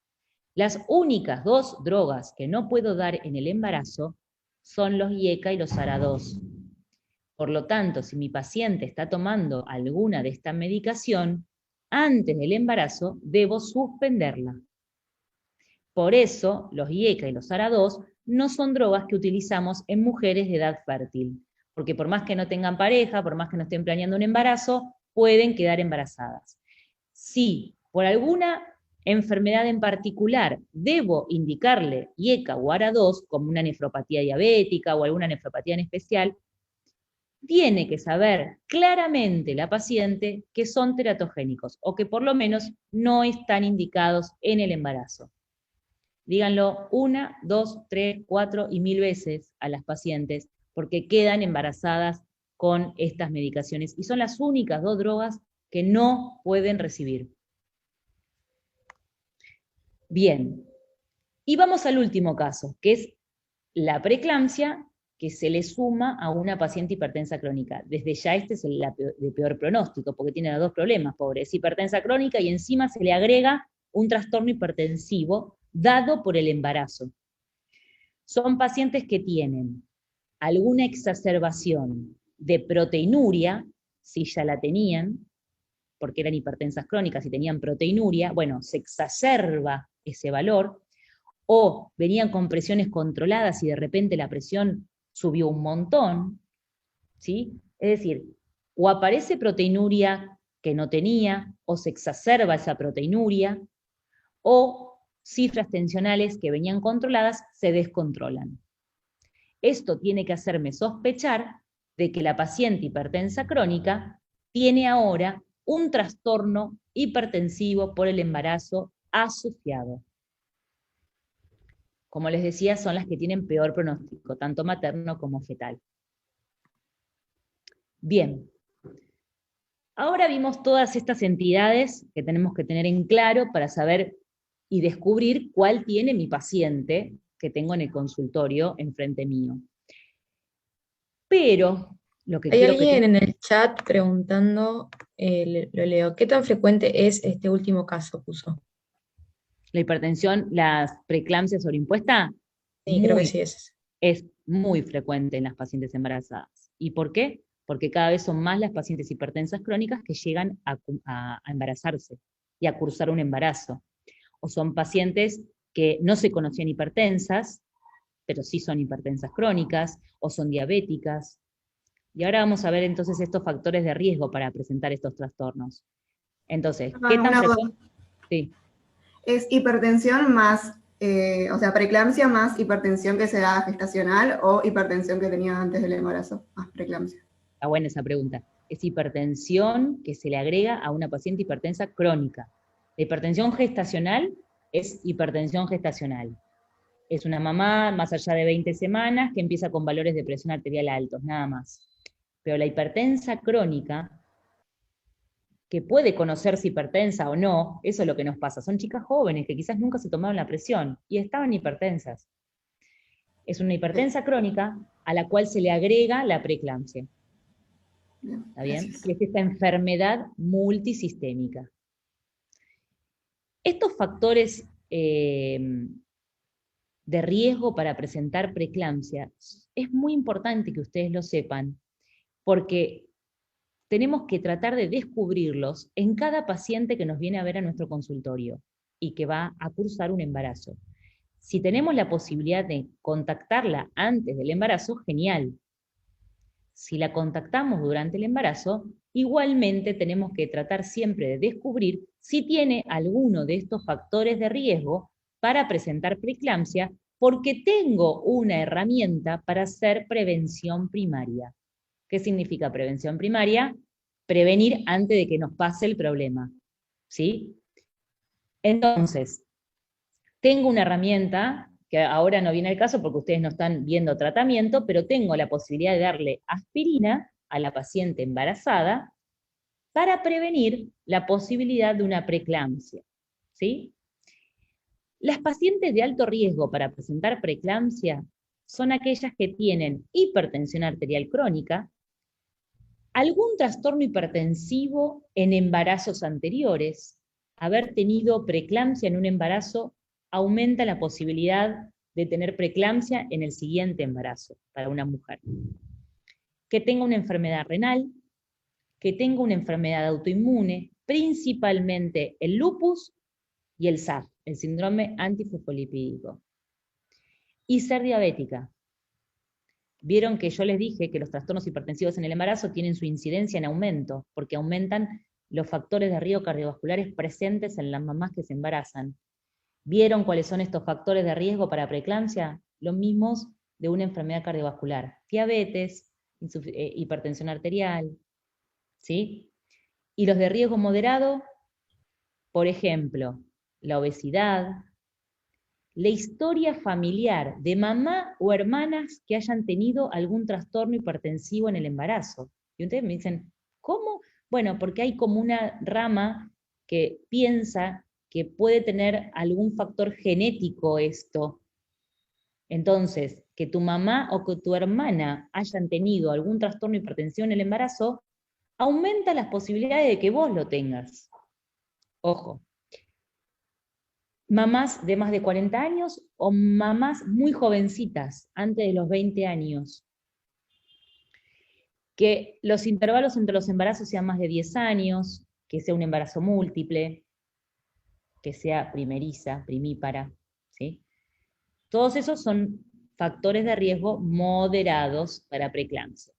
Las únicas 2 drogas que no puedo dar en el embarazo son los IECA y los ARA2. Por lo tanto, si mi paciente está tomando alguna de esta medicación, antes del embarazo debo suspenderla. Por eso, los IECA y los ARA2 no son drogas que utilizamos en mujeres de edad fértil, porque por más que no tengan pareja, por más que no estén planeando un embarazo, pueden quedar embarazadas. Si por alguna enfermedad en particular debo indicarle IECA o ARA2, como una nefropatía diabética o alguna nefropatía en especial, tiene que saber claramente la paciente que son teratogénicos o que por lo menos no están indicados en el embarazo. Díganlo 1, 2, 3, 4 y 1000 veces a las pacientes porque quedan embarazadas con estas medicaciones y son las únicas 2 drogas que no pueden recibir. Bien, y vamos al último caso, que es la preeclampsia que se le suma a una paciente hipertensa crónica. Desde ya este es el de peor pronóstico, porque tiene los 2 problemas, pobre, es hipertensa crónica y encima se le agrega un trastorno hipertensivo dado por el embarazo. Son pacientes que tienen alguna exacerbación de proteinuria, si ya la tenían, porque eran hipertensas crónicas y tenían proteinuria, bueno, se exacerba ese valor, o venían con presiones controladas y de repente la presión subió un montón, ¿sí? Es decir, o aparece proteinuria que no tenía, o se exacerba esa proteinuria, o cifras tensionales que venían controladas se descontrolan. Esto tiene que hacerme sospechar de que la paciente hipertensa crónica tiene ahora un trastorno hipertensivo por el embarazo asociado. Como les decía, son las que tienen peor pronóstico, tanto materno como fetal. Bien. Ahora vimos todas estas entidades que tenemos que tener en claro para saber y descubrir cuál tiene mi paciente que tengo en el consultorio enfrente mío. Pero lo que Hay quiero que alguien tengan... en el chat preguntando, lo leo, ¿qué tan frecuente es este último caso? Puso. La hipertensión, las preeclampsia sobreimpuesta, Sí, creo que sí es muy frecuente en las pacientes embarazadas. ¿Y por qué? Porque cada vez son más las pacientes hipertensas crónicas que llegan a embarazarse y a cursar un embarazo. O son pacientes que no se conocían hipertensas, pero sí son hipertensas crónicas, o son diabéticas. Y ahora vamos a ver entonces estos factores de riesgo para presentar estos trastornos. Entonces, ¿qué tan Una duda. frecuente? Sí. ¿Es hipertensión más, o sea, preeclampsia más hipertensión que se da gestacional o hipertensión que tenía antes del embarazo, más preeclampsia? Está buena esa pregunta. Es hipertensión que se le agrega a una paciente hipertensa crónica. La hipertensión gestacional es hipertensión gestacional. Es una mamá más allá de 20 semanas que empieza con valores de presión arterial altos, nada más. Pero la hipertensa crónica, que puede conocerse hipertensa o no, eso es lo que nos pasa. Son chicas jóvenes que quizás nunca se tomaron la presión y estaban hipertensas. Es una hipertensa crónica a la cual se le agrega la preeclampsia. ¿Está bien? Gracias. Es esta enfermedad multisistémica. Estos factores de riesgo para presentar preeclampsia es muy importante que ustedes lo sepan, porque tenemos que tratar de descubrirlos en cada paciente que nos viene a ver a nuestro consultorio y que va a cursar un embarazo. Si tenemos la posibilidad de contactarla antes del embarazo, genial. Si la contactamos durante el embarazo, igualmente tenemos que tratar siempre de descubrir si tiene alguno de estos factores de riesgo para presentar preeclampsia, porque tengo una herramienta para hacer prevención primaria. ¿Qué significa prevención primaria? Prevenir antes de que nos pase el problema. ¿Sí? Entonces, tengo una herramienta, que ahora no viene al caso porque ustedes no están viendo tratamiento, pero tengo la posibilidad de darle aspirina a la paciente embarazada para prevenir la posibilidad de una preeclampsia. ¿Sí? Las pacientes de alto riesgo para presentar preeclampsia son aquellas que tienen hipertensión arterial crónica, algún trastorno hipertensivo en embarazos anteriores. Haber tenido preeclampsia en un embarazo aumenta la posibilidad de tener preeclampsia en el siguiente embarazo para una mujer. Que tenga una enfermedad renal, que tenga una enfermedad autoinmune, principalmente el lupus y el SAF, el síndrome antifosfolipídico. Y ser diabética. Vieron que yo les dije que los trastornos hipertensivos en el embarazo tienen su incidencia en aumento, porque aumentan los factores de riesgo cardiovasculares presentes en las mamás que se embarazan. ¿Vieron cuáles son estos factores de riesgo para preeclampsia? Los mismos de una enfermedad cardiovascular. Diabetes, hipertensión arterial, ¿sí? Y los de riesgo moderado, por ejemplo, la obesidad, la historia familiar de mamá o hermanas que hayan tenido algún trastorno hipertensivo en el embarazo. Y ustedes me dicen, ¿cómo? Bueno, porque hay como una rama que piensa que puede tener algún factor genético esto. Entonces, que tu mamá o que tu hermana hayan tenido algún trastorno hipertensivo en el embarazo, aumenta las posibilidades de que vos lo tengas. Ojo. Mamás de más de 40 años o mamás muy jovencitas, antes de los 20 años. Que los intervalos entre los embarazos sean más de 10 años, que sea un embarazo múltiple, que sea primeriza, primípara, ¿sí? Todos esos son factores de riesgo moderados para preeclampsia.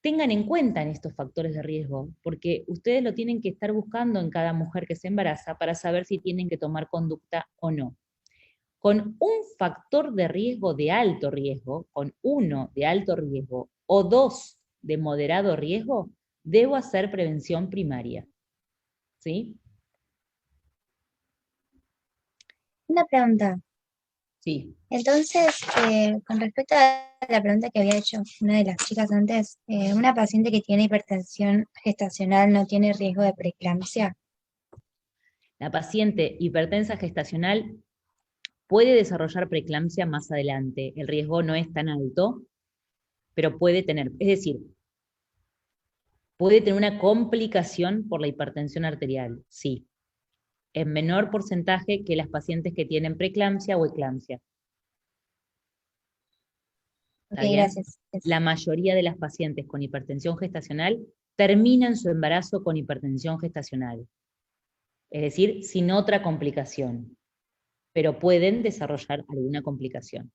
tengan en cuenta en estos factores de riesgo, porque ustedes lo tienen que estar buscando en cada mujer que se embaraza para saber si tienen que tomar conducta o no. Con un factor de riesgo de alto riesgo, con 1 de alto riesgo o 2 de moderado riesgo, debo hacer prevención primaria. ¿Sí? Una pregunta. Sí. Entonces, con respecto a la pregunta que había hecho una de las chicas antes, ¿una paciente que tiene hipertensión gestacional no tiene riesgo de preeclampsia? La paciente hipertensa gestacional puede desarrollar preeclampsia más adelante. El riesgo no es tan alto, pero puede tener. Es decir, puede tener una complicación por la hipertensión arterial, sí. En menor porcentaje que las pacientes que tienen preeclampsia o eclampsia. Ok, ¿Está bien? gracias. La mayoría de las pacientes con hipertensión gestacional terminan su embarazo con hipertensión gestacional. Es decir, sin otra complicación. Pero pueden desarrollar alguna complicación.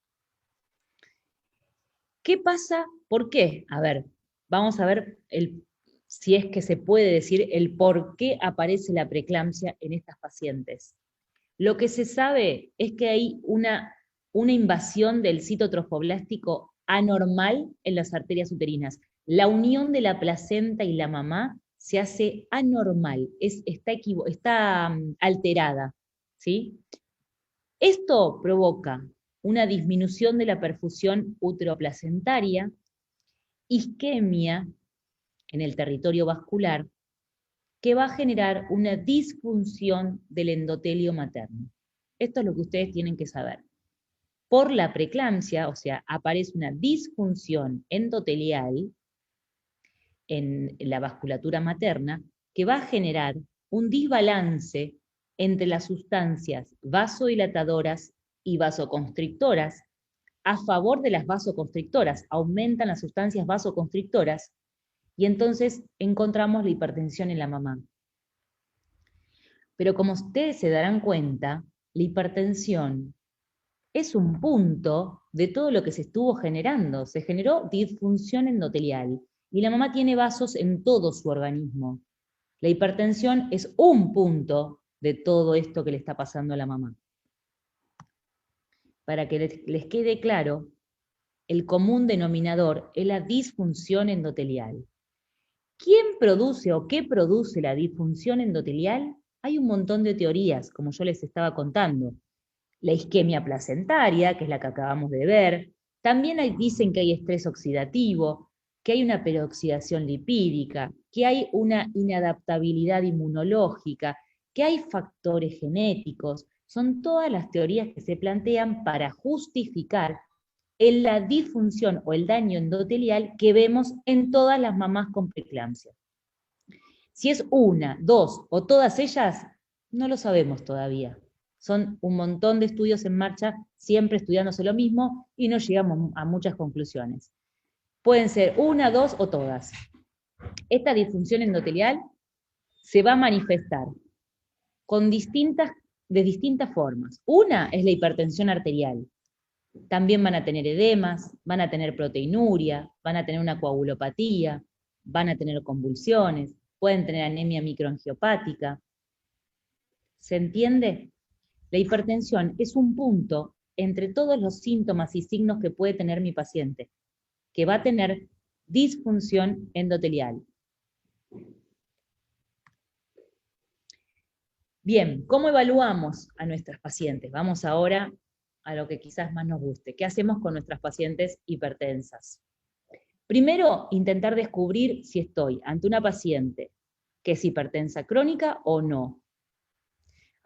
¿Qué pasa? ¿Por qué? A ver, vamos a ver si es que se puede decir el por qué aparece la preeclampsia en estas pacientes. Lo que se sabe es que hay una invasión del citotrofoblástico anormal en las arterias uterinas. La unión de la placenta y la mamá se hace anormal, está alterada, ¿sí? Esto provoca una disminución de la perfusión uteroplacentaria, isquemia en el territorio vascular, que va a generar una disfunción del endotelio materno. Esto es lo que ustedes tienen que saber. Por la preeclampsia, o sea, aparece una disfunción endotelial en la vasculatura materna que va a generar un desbalance entre las sustancias vasodilatadoras y vasoconstrictoras a favor de las vasoconstrictoras. Aumentan las sustancias vasoconstrictoras y entonces encontramos la hipertensión en la mamá. Pero como ustedes se darán cuenta, la hipertensión es un punto de todo lo que se estuvo generando. Se generó disfunción endotelial y la mamá tiene vasos en todo su organismo. La hipertensión es un punto de todo esto que le está pasando a la mamá. Para que les quede claro, el común denominador es la disfunción endotelial. ¿Quién produce o qué produce la disfunción endotelial? Hay un montón de teorías, como yo les estaba contando. La isquemia placentaria, que es la que acabamos de ver. También dicen que hay estrés oxidativo, que hay una peroxidación lipídica, que hay una inadaptabilidad inmunológica, que hay factores genéticos. Son todas las teorías que se plantean para justificar la disfunción o el daño endotelial que vemos en todas las mamás con preeclampsia. Si es una, dos o todas ellas, no lo sabemos todavía. Son un montón de estudios en marcha, siempre estudiándose lo mismo, y no llegamos a muchas conclusiones. Pueden ser una, dos o todas. Esta disfunción endotelial se va a manifestar de distintas formas. Una es la hipertensión arterial. También van a tener edemas, van a tener proteinuria, van a tener una coagulopatía, van a tener convulsiones, pueden tener anemia microangiopática. ¿Se entiende? La hipertensión es un punto entre todos los síntomas y signos que puede tener mi paciente, que va a tener disfunción endotelial. Bien, ¿cómo evaluamos a nuestras pacientes? Vamos ahora a lo que quizás más nos guste. ¿Qué hacemos con nuestras pacientes hipertensas? Primero, intentar descubrir si estoy ante una paciente que es hipertensa crónica o no.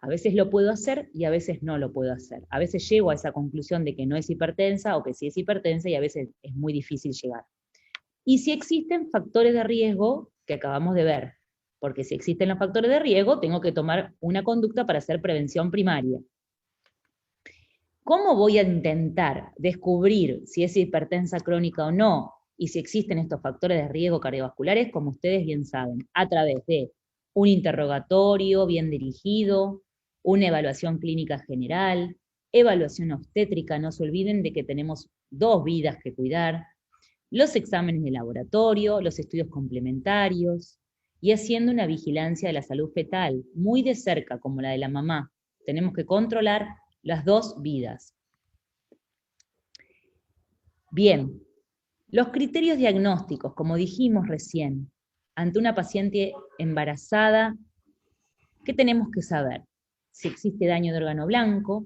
A veces lo puedo hacer y a veces no lo puedo hacer. A veces llego a esa conclusión de que no es hipertensa o que sí es hipertensa y a veces es muy difícil llegar. Y si existen factores de riesgo que acabamos de ver, porque si existen los factores de riesgo, tengo que tomar una conducta para hacer prevención primaria. ¿Cómo voy a intentar descubrir si es hipertensa crónica o no, y si existen estos factores de riesgo cardiovasculares? Como ustedes bien saben, a través de un interrogatorio bien dirigido, una evaluación clínica general, evaluación obstétrica, no se olviden de que tenemos 2 vidas que cuidar, los exámenes de laboratorio, los estudios complementarios, y haciendo una vigilancia de la salud fetal, muy de cerca, como la de la mamá. Tenemos que controlar las dos vidas. Bien, los criterios diagnósticos, como dijimos recién, ante una paciente embarazada, ¿qué tenemos que saber? Si existe daño de órgano blanco,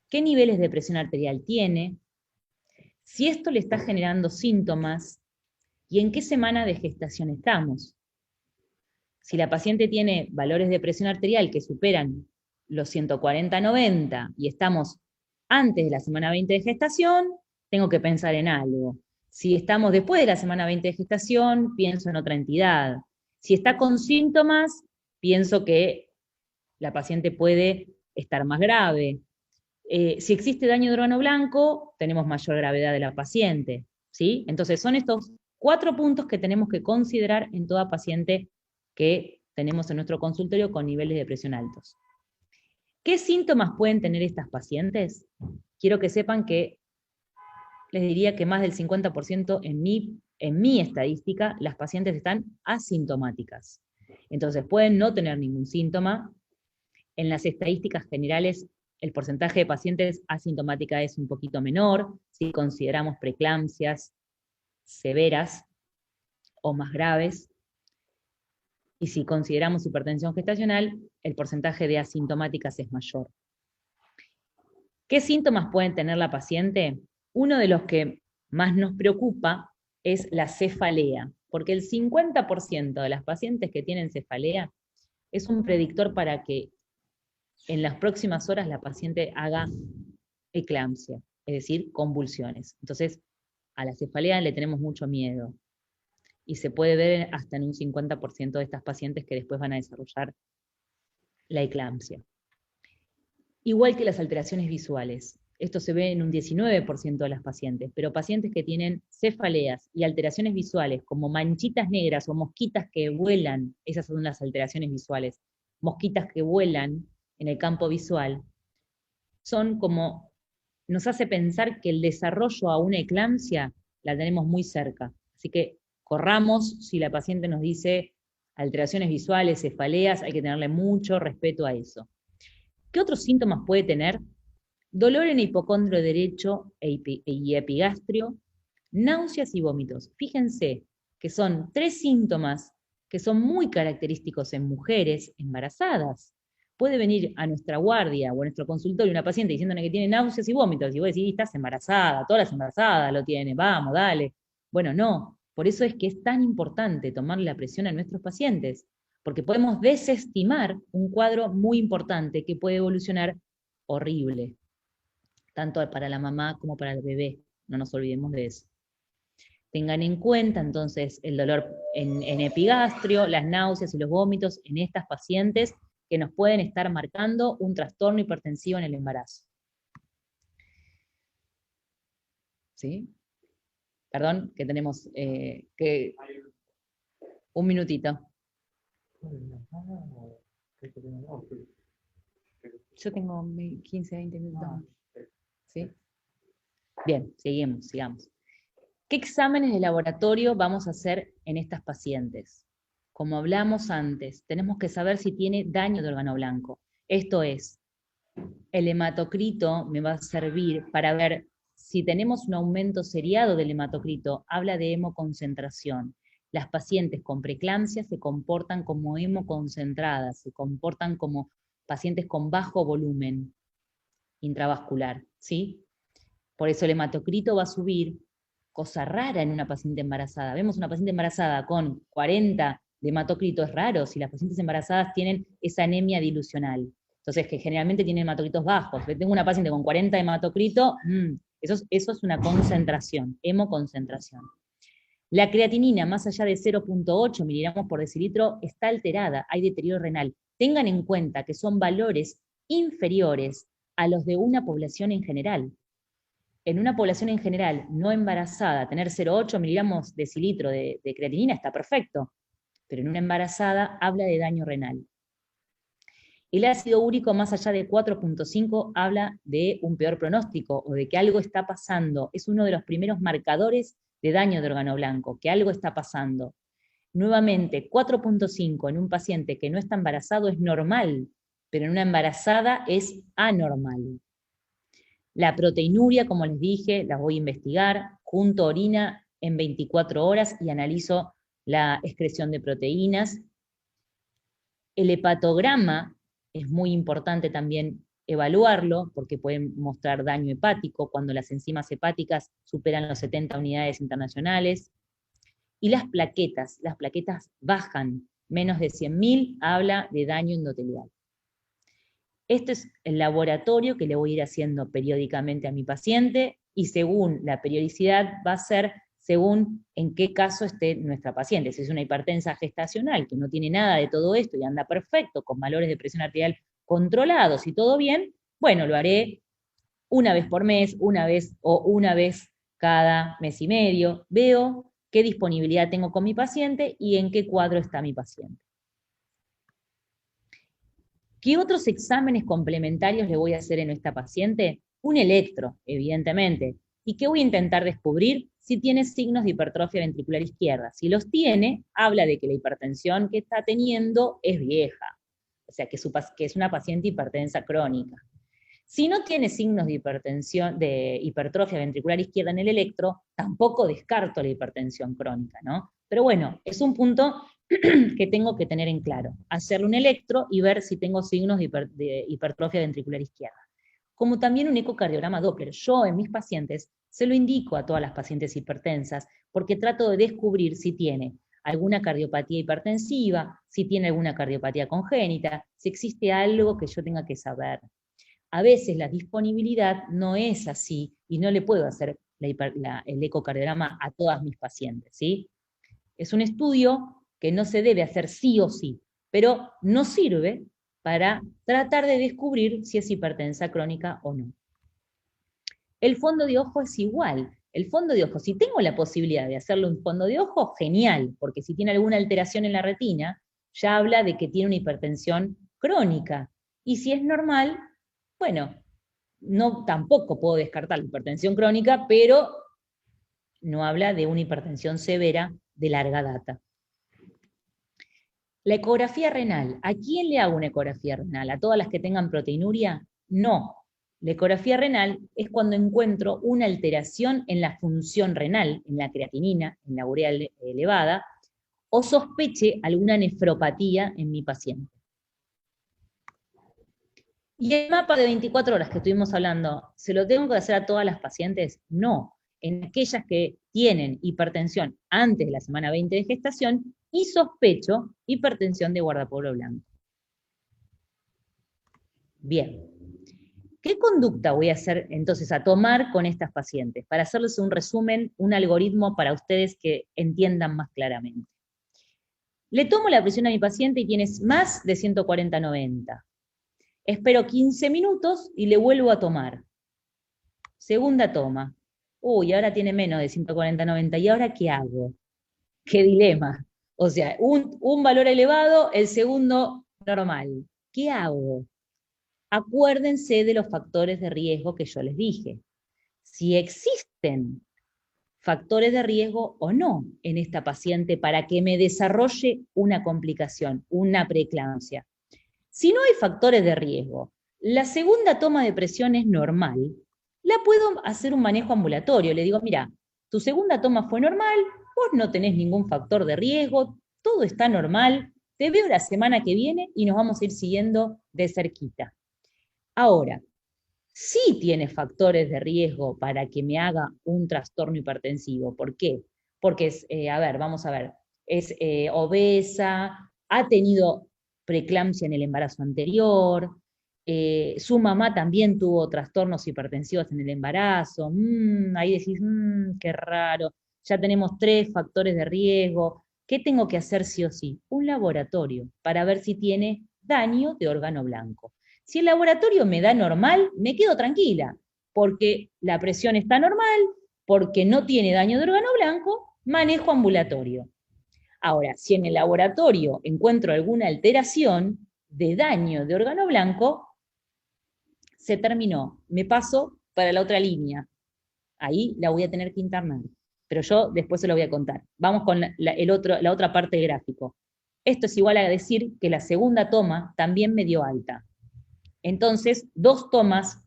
qué niveles de presión arterial tiene, si esto le está generando síntomas y en qué semana de gestación estamos. Si la paciente tiene valores de presión arterial que superan los 140-90 y estamos antes de la semana 20 de gestación, tengo que pensar en algo. Si estamos después de la semana 20 de gestación, pienso en otra entidad. Si está con síntomas, pienso que la paciente puede estar más grave. Si existe daño de órgano blanco, tenemos mayor gravedad de la paciente, ¿sí? Entonces son estos 4 puntos que tenemos que considerar en toda paciente que tenemos en nuestro consultorio con niveles de presión altos. ¿Qué síntomas pueden tener estas pacientes? Quiero que sepan que les diría que más del 50% en mi estadística, las pacientes están asintomáticas. Entonces pueden no tener ningún síntoma. En las estadísticas generales, el porcentaje de pacientes asintomáticas es un poquito menor, si consideramos preeclampsias severas o más graves, y si consideramos hipertensión gestacional, el porcentaje de asintomáticas es mayor. ¿Qué síntomas pueden tener la paciente? Uno de los que más nos preocupa es la cefalea, porque el 50% de las pacientes que tienen cefalea es un predictor para que en las próximas horas la paciente haga eclampsia, es decir, convulsiones. Entonces, a la cefalea le tenemos mucho miedo. Y se puede ver hasta en un 50% de estas pacientes que después van a desarrollar la eclampsia. Igual que las alteraciones visuales. Esto se ve en un 19% de las pacientes, pero pacientes que tienen cefaleas y alteraciones visuales, como manchitas negras o mosquitas que vuelan, esas son las alteraciones visuales, mosquitas que vuelan en el campo visual, son como, nos hace pensar que el desarrollo a una eclampsia la tenemos muy cerca. Así que corramos, si la paciente nos dice alteraciones visuales, cefaleas, hay que tenerle mucho respeto a eso. ¿Qué otros síntomas puede tener? Dolor en el hipocondrio derecho y epigastrio, náuseas y vómitos. Fíjense que son 3 síntomas que son muy característicos en mujeres embarazadas. Puede venir a nuestra guardia o a nuestro consultorio una paciente diciéndole que tiene náuseas y vómitos, y vos decís, estás embarazada, todas las embarazadas lo tienen, vamos, dale. Bueno, no, por eso es que es tan importante tomar la presión a nuestros pacientes, porque podemos desestimar un cuadro muy importante que puede evolucionar horrible, tanto para la mamá como para el bebé, no nos olvidemos de eso. Tengan en cuenta entonces el dolor en epigastrio, las náuseas y los vómitos en estas pacientes que nos pueden estar marcando un trastorno hipertensivo en el embarazo. ¿Sí? Perdón, que tenemos un minutito. Yo tengo 15, 20 minutos. ¿Sí? Bien, sigamos. ¿Qué exámenes de laboratorio vamos a hacer en estas pacientes? Como hablamos antes, tenemos que saber si tiene daño de órgano blanco. Esto es, el hematocrito me va a servir para ver si tenemos un aumento seriado del hematocrito, habla de hemoconcentración. Las pacientes con preeclampsia se comportan como hemoconcentradas, se comportan como pacientes con bajo volumen intravascular, ¿sí? Por eso el hematocrito va a subir, cosa rara en una paciente embarazada. Vemos una paciente embarazada con 40 de hematocrito, es raro si las pacientes embarazadas tienen esa anemia dilucional. Entonces, que generalmente tienen hematocritos bajos. Tengo una paciente con 40 de hematocrito, eso es una concentración, hemoconcentración. La creatinina, más allá de 0.8 miligramos por decilitro, está alterada, hay deterioro renal. Tengan en cuenta que son valores inferiores a los de una población en general. En una población en general no embarazada, tener 0.8 miligramos decilitro de creatinina está perfecto, pero en una embarazada habla de daño renal. El ácido úrico más allá de 4.5 habla de un peor pronóstico o de que algo está pasando. Es uno de los primeros marcadores de daño de órgano blanco, que algo está pasando. Nuevamente, 4.5 en un paciente que no está embarazado es normal, pero en una embarazada es anormal. La proteinuria, como les dije, la voy a investigar, junto orina en 24 horas y analizo la excreción de proteínas. El hepatograma es muy importante también evaluarlo, porque pueden mostrar daño hepático cuando las enzimas hepáticas superan los 70 unidades internacionales. Y las plaquetas bajan, menos de 100.000 habla de daño endotelial. Este es el laboratorio que le voy a ir haciendo periódicamente a mi paciente, y según la periodicidad va a ser según en qué caso esté nuestra paciente. Si es una hipertensa gestacional que no tiene nada de todo esto y anda perfecto, con valores de presión arterial controlados y todo bien, bueno, lo haré una vez por mes, una vez cada mes y medio. Veo qué disponibilidad tengo con mi paciente y en qué cuadro está mi paciente. ¿Qué otros exámenes complementarios le voy a hacer en esta paciente? Un electro, evidentemente. ¿Y qué voy a intentar descubrir? Si tiene signos de hipertrofia ventricular izquierda. Si los tiene, habla de que la hipertensión que está teniendo es vieja. O sea, que es una paciente hipertensa crónica. Si no tiene signos de hipertrofia ventricular izquierda en el electro, tampoco descarto la hipertensión crónica, ¿no? Pero bueno, es un punto que tengo que tener en claro. Hacerle un electro y ver si tengo signos de hipertrofia ventricular izquierda. Como también un ecocardiograma Doppler. Yo en mis pacientes se lo indico a todas las pacientes hipertensas, porque trato de descubrir si tiene alguna cardiopatía hipertensiva, si tiene alguna cardiopatía congénita, si existe algo que yo tenga que saber. A veces la disponibilidad no es así, y no le puedo hacer el ecocardiograma a todas mis pacientes, ¿sí? Es un estudio que no se debe hacer sí o sí, pero no sirve para tratar de descubrir si es hipertensa crónica o no. El fondo de ojo es igual. El fondo de ojo, si tengo la posibilidad de hacerle un fondo de ojo, genial, porque si tiene alguna alteración en la retina, ya habla de que tiene una hipertensión crónica. Y si es normal, bueno, tampoco puedo descartar la hipertensión crónica, pero no habla de una hipertensión severa de larga data. La ecografía renal. ¿A quién le hago una ecografía renal? ¿A todas las que tengan proteinuria? No. La ecografía renal es cuando encuentro una alteración en la función renal, en la creatinina, en la urea elevada, o sospeche alguna nefropatía en mi paciente. ¿Y el mapa de 24 horas que estuvimos hablando, se lo tengo que hacer a todas las pacientes? No. En aquellas que tienen hipertensión antes de la semana 20 de gestación y sospecho hipertensión de guardapolvo blanco. Bien. ¿Qué conducta voy a hacer entonces a tomar con estas pacientes? Para hacerles un resumen, un algoritmo para ustedes que entiendan más claramente. Le tomo la presión a mi paciente y tienes más de 140/90. Espero 15 minutos y le vuelvo a tomar. Segunda toma. Uy, ahora tiene menos de 140/90. ¿Y ahora qué hago? ¡Qué dilema! O sea, un valor elevado, el segundo normal. ¿Qué hago? Acuérdense de los factores de riesgo que yo les dije. Si existen factores de riesgo o no en esta paciente para que me desarrolle una complicación, una preeclampsia. Si no hay factores de riesgo, la segunda toma de presión es normal, la puedo hacer un manejo ambulatorio. Le digo, mira, tu segunda toma fue normal, vos no tenés ningún factor de riesgo, todo está normal, te veo la semana que viene y nos vamos a ir siguiendo de cerquita. Ahora, sí tiene factores de riesgo para que me haga un trastorno hipertensivo. ¿Por qué? Porque es, vamos a ver, es obesa, ha tenido preeclampsia en el embarazo anterior, su mamá también tuvo trastornos hipertensivos en el embarazo, ahí decís, qué raro, ya tenemos 3 factores de riesgo, ¿qué tengo que hacer sí o sí? Un laboratorio, para ver si tiene daño de órgano blanco. Si el laboratorio me da normal, me quedo tranquila, porque la presión está normal, porque no tiene daño de órgano blanco, manejo ambulatorio. Ahora, si en el laboratorio encuentro alguna alteración de daño de órgano blanco, se terminó, me paso para la otra línea. Ahí la voy a tener que internar. pero yo después se lo voy a contar. Vamos con la otra parte del gráfico. Esto es igual a decir que la segunda toma también me dio alta. Entonces, 2 tomas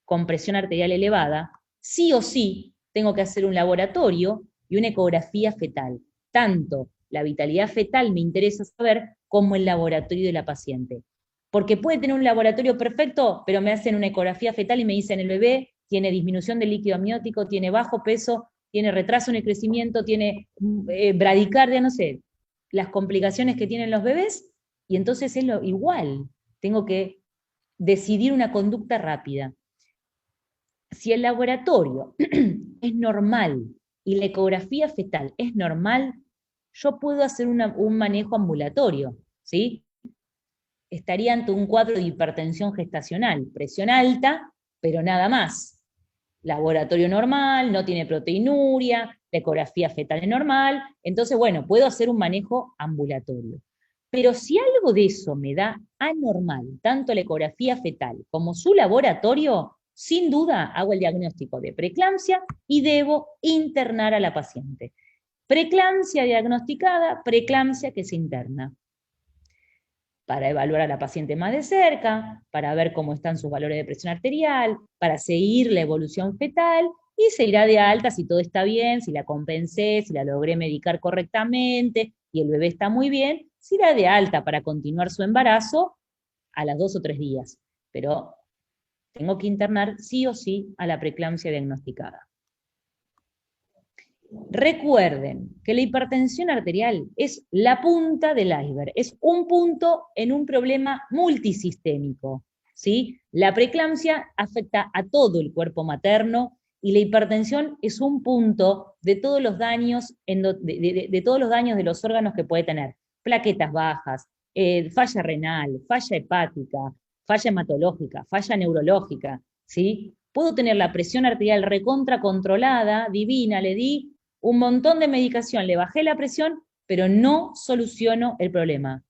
con presión arterial elevada, sí o sí tengo que hacer un laboratorio y una ecografía fetal. Tanto la vitalidad fetal me interesa saber como el laboratorio de la paciente. Porque puede tener un laboratorio perfecto, pero me hacen una ecografía fetal y me dicen el bebé tiene disminución del líquido amniótico, tiene bajo peso, tiene retraso en el crecimiento, tiene bradicardia, no sé, las complicaciones que tienen los bebés, y entonces es lo igual. Tengo que decidir una conducta rápida. Si el laboratorio es normal y la ecografía fetal es normal, yo puedo hacer un manejo ambulatorio, ¿sí? Estaría ante un cuadro de hipertensión gestacional, presión alta, pero nada más. Laboratorio normal, no tiene proteinuria, la ecografía fetal es normal, entonces, bueno, puedo hacer un manejo ambulatorio. Pero si algo de eso me da anormal, tanto la ecografía fetal como su laboratorio, sin duda hago el diagnóstico de preeclampsia y debo internar a la paciente. Preeclampsia diagnosticada, preeclampsia que se interna. Para evaluar a la paciente más de cerca, para ver cómo están sus valores de presión arterial, para seguir la evolución fetal, y se irá de alta si todo está bien, si la compensé, si la logré medicar correctamente, y el bebé está muy bien, se irá de alta para continuar su embarazo a las 2 o 3 días. Pero tengo que internar sí o sí a la preeclampsia diagnosticada. Recuerden que la hipertensión arterial es la punta del iceberg, es un punto en un problema multisistémico, ¿sí? La preeclampsia afecta a todo el cuerpo materno y la hipertensión es un punto de todos los daños, de todos los daños de los órganos que puede tener. Plaquetas bajas, falla renal, falla hepática, falla hematológica, falla neurológica, ¿sí? Puedo tener la presión arterial recontra controlada, divina, le di un montón de medicación, le bajé la presión, pero no soluciono el problema.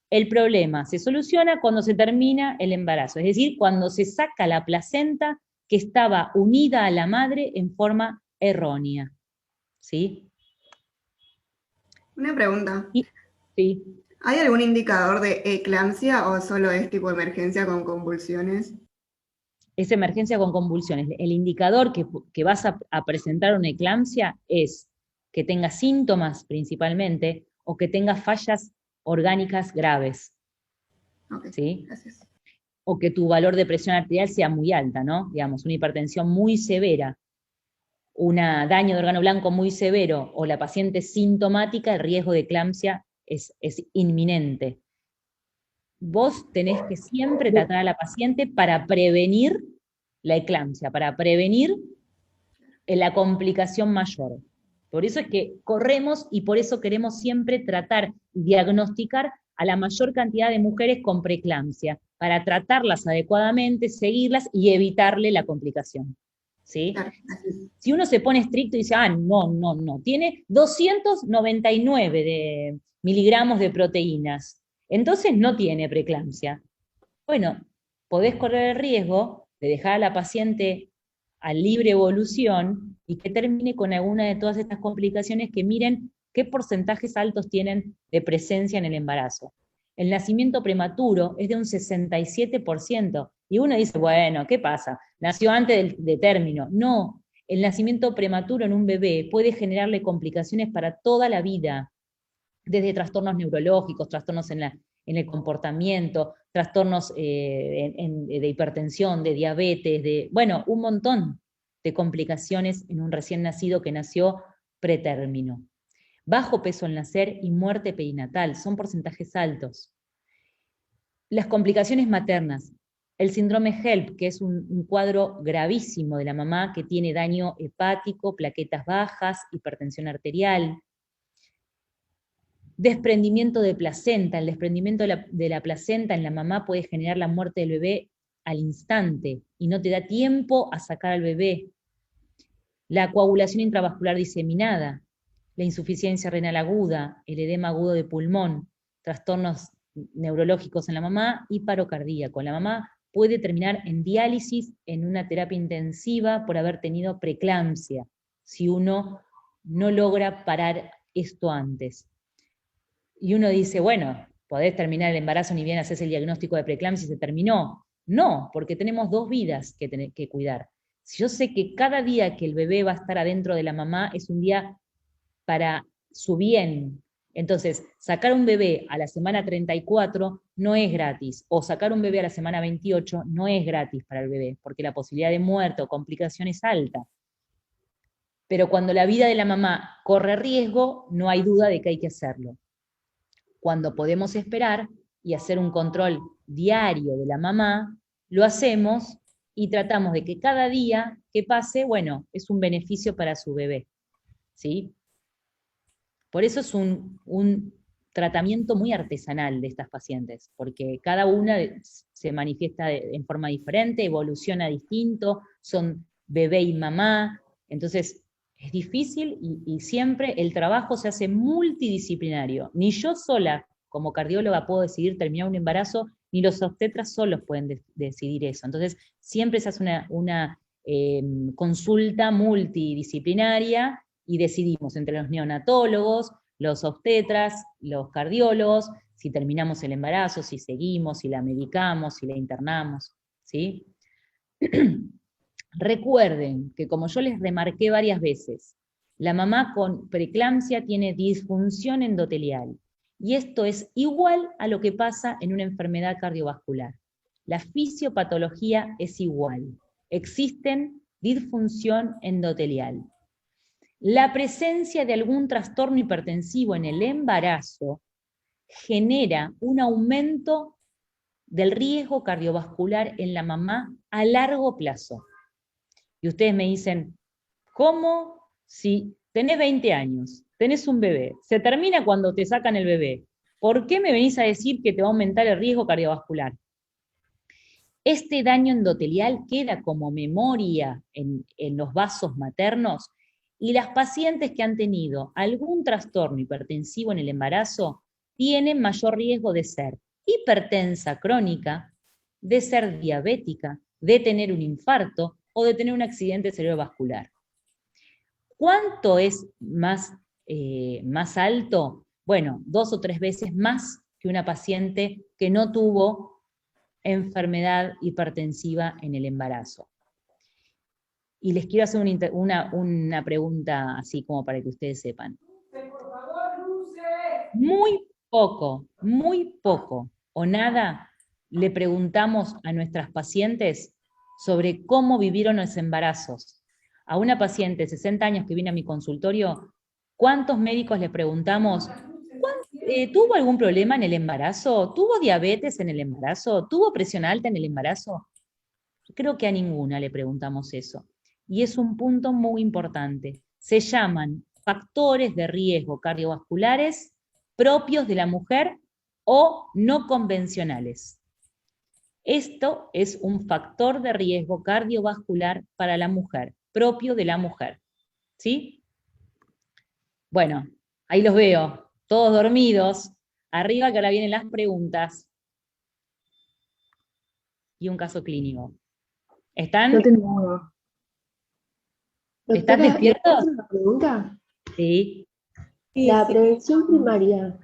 El problema se soluciona cuando se termina el embarazo, es decir, cuando se saca la placenta que estaba unida a la madre en forma errónea. ¿Sí? Una pregunta. Sí. ¿Hay algún indicador de eclampsia o solo es tipo emergencia con convulsiones? Es emergencia con convulsiones. El indicador que vas a presentar una eclampsia es que tenga síntomas principalmente o que tenga fallas orgánicas graves. Ok, ¿sí? gracias. O que tu valor de presión arterial sea muy alta, ¿no? Digamos, una hipertensión muy severa, un daño de órgano blanco muy severo, o la paciente sintomática, el riesgo de eclampsia es inminente. Vos tenés que siempre tratar a la paciente para prevenir la eclampsia, para prevenir la complicación mayor. Por eso es que corremos y por eso queremos siempre tratar y diagnosticar a la mayor cantidad de mujeres con preeclampsia, para tratarlas adecuadamente, seguirlas y evitarle la complicación. ¿Sí? Claro, Si uno se pone estricto y dice, no, tiene 299 de miligramos de proteínas, entonces no tiene preeclampsia. Bueno, podés correr el riesgo de dejar a la paciente a libre evolución y que termine con alguna de todas estas complicaciones que miren qué porcentajes altos tienen de presencia en el embarazo. El nacimiento prematuro es de un 67%, y uno dice, bueno, ¿qué pasa? Nació antes de término. No, el nacimiento prematuro en un bebé puede generarle complicaciones para toda la vida, desde trastornos neurológicos, trastornos en el comportamiento, trastornos de hipertensión, de diabetes, bueno, un montón de complicaciones en un recién nacido que nació pretérmino. Bajo peso al nacer y muerte perinatal, son porcentajes altos. Las complicaciones maternas, el síndrome HELP, que es un cuadro gravísimo de la mamá que tiene daño hepático, plaquetas bajas, hipertensión arterial. Desprendimiento de placenta, el desprendimiento de la placenta en la mamá puede generar la muerte del bebé al instante y no te da tiempo a sacar al bebé. La coagulación intravascular diseminada, la insuficiencia renal aguda, el edema agudo de pulmón, trastornos neurológicos en la mamá y paro cardíaco. La mamá puede terminar en diálisis, en una terapia intensiva por haber tenido preeclampsia, si uno no logra parar esto antes. Y uno dice, bueno, podés terminar el embarazo ni bien haces el diagnóstico de preeclampsia y se terminó. No, porque tenemos 2 vidas que cuidar. Si yo sé que cada día que el bebé va a estar adentro de la mamá es un día para su bien. Entonces, sacar un bebé a la semana 34 no es gratis, o sacar un bebé a la semana 28 no es gratis para el bebé, porque la posibilidad de muerte o complicación es alta. Pero cuando la vida de la mamá corre riesgo, no hay duda de que hay que hacerlo. Cuando podemos esperar y hacer un control diario de la mamá, lo hacemos y tratamos de que cada día que pase, bueno, es un beneficio para su bebé, ¿sí? Por eso es un tratamiento muy artesanal de estas pacientes, porque cada una se manifiesta en forma diferente, evoluciona distinto, son bebé y mamá, entonces es difícil y siempre el trabajo se hace multidisciplinario. Ni yo sola, como cardióloga, puedo decidir terminar un embarazo, ni los obstetras solos pueden decidir eso. Entonces siempre se hace una consulta multidisciplinaria, y decidimos entre los neonatólogos, los obstetras, los cardiólogos, si terminamos el embarazo, si seguimos, si la medicamos, si la internamos, ¿sí? Recuerden que, como yo les remarqué varias veces, la mamá con preeclampsia tiene disfunción endotelial, y esto es igual a lo que pasa en una enfermedad cardiovascular. La fisiopatología es igual. Existen disfunción endotelial. La presencia de algún trastorno hipertensivo en el embarazo genera un aumento del riesgo cardiovascular en la mamá a largo plazo. Y ustedes me dicen, ¿cómo si tenés 20 años, tenés un bebé, se termina cuando te sacan el bebé? ¿Por qué me venís a decir que te va a aumentar el riesgo cardiovascular? Este daño endotelial queda como memoria en los vasos maternos, y las pacientes que han tenido algún trastorno hipertensivo en el embarazo tienen mayor riesgo de ser hipertensa crónica, de ser diabética, de tener un infarto o de tener un accidente cerebrovascular. ¿Cuánto es más alto? Bueno, 2 o 3 veces más que una paciente que no tuvo enfermedad hipertensiva en el embarazo. Y les quiero hacer una pregunta así como para que ustedes sepan. Muy poco o nada le preguntamos a nuestras pacientes sobre cómo vivieron los embarazos. A una paciente de 60 años que viene a mi consultorio, ¿cuántos médicos le preguntamos? ¿Tuvo algún problema en el embarazo? ¿Tuvo diabetes en el embarazo? ¿Tuvo presión alta en el embarazo? Creo que a ninguna le preguntamos eso. Y es un punto muy importante. Se llaman factores de riesgo cardiovasculares propios de la mujer o no convencionales. Esto es un factor de riesgo cardiovascular para la mujer, propio de la mujer. ¿Sí? Bueno, ahí los veo, todos dormidos. Arriba que ahora vienen las preguntas. Y un caso clínico. ¿Están? No tengo uno. ¿Están Doctora, despiertos? ¿puedo hacer una pregunta? Sí. ¿La prevención primaria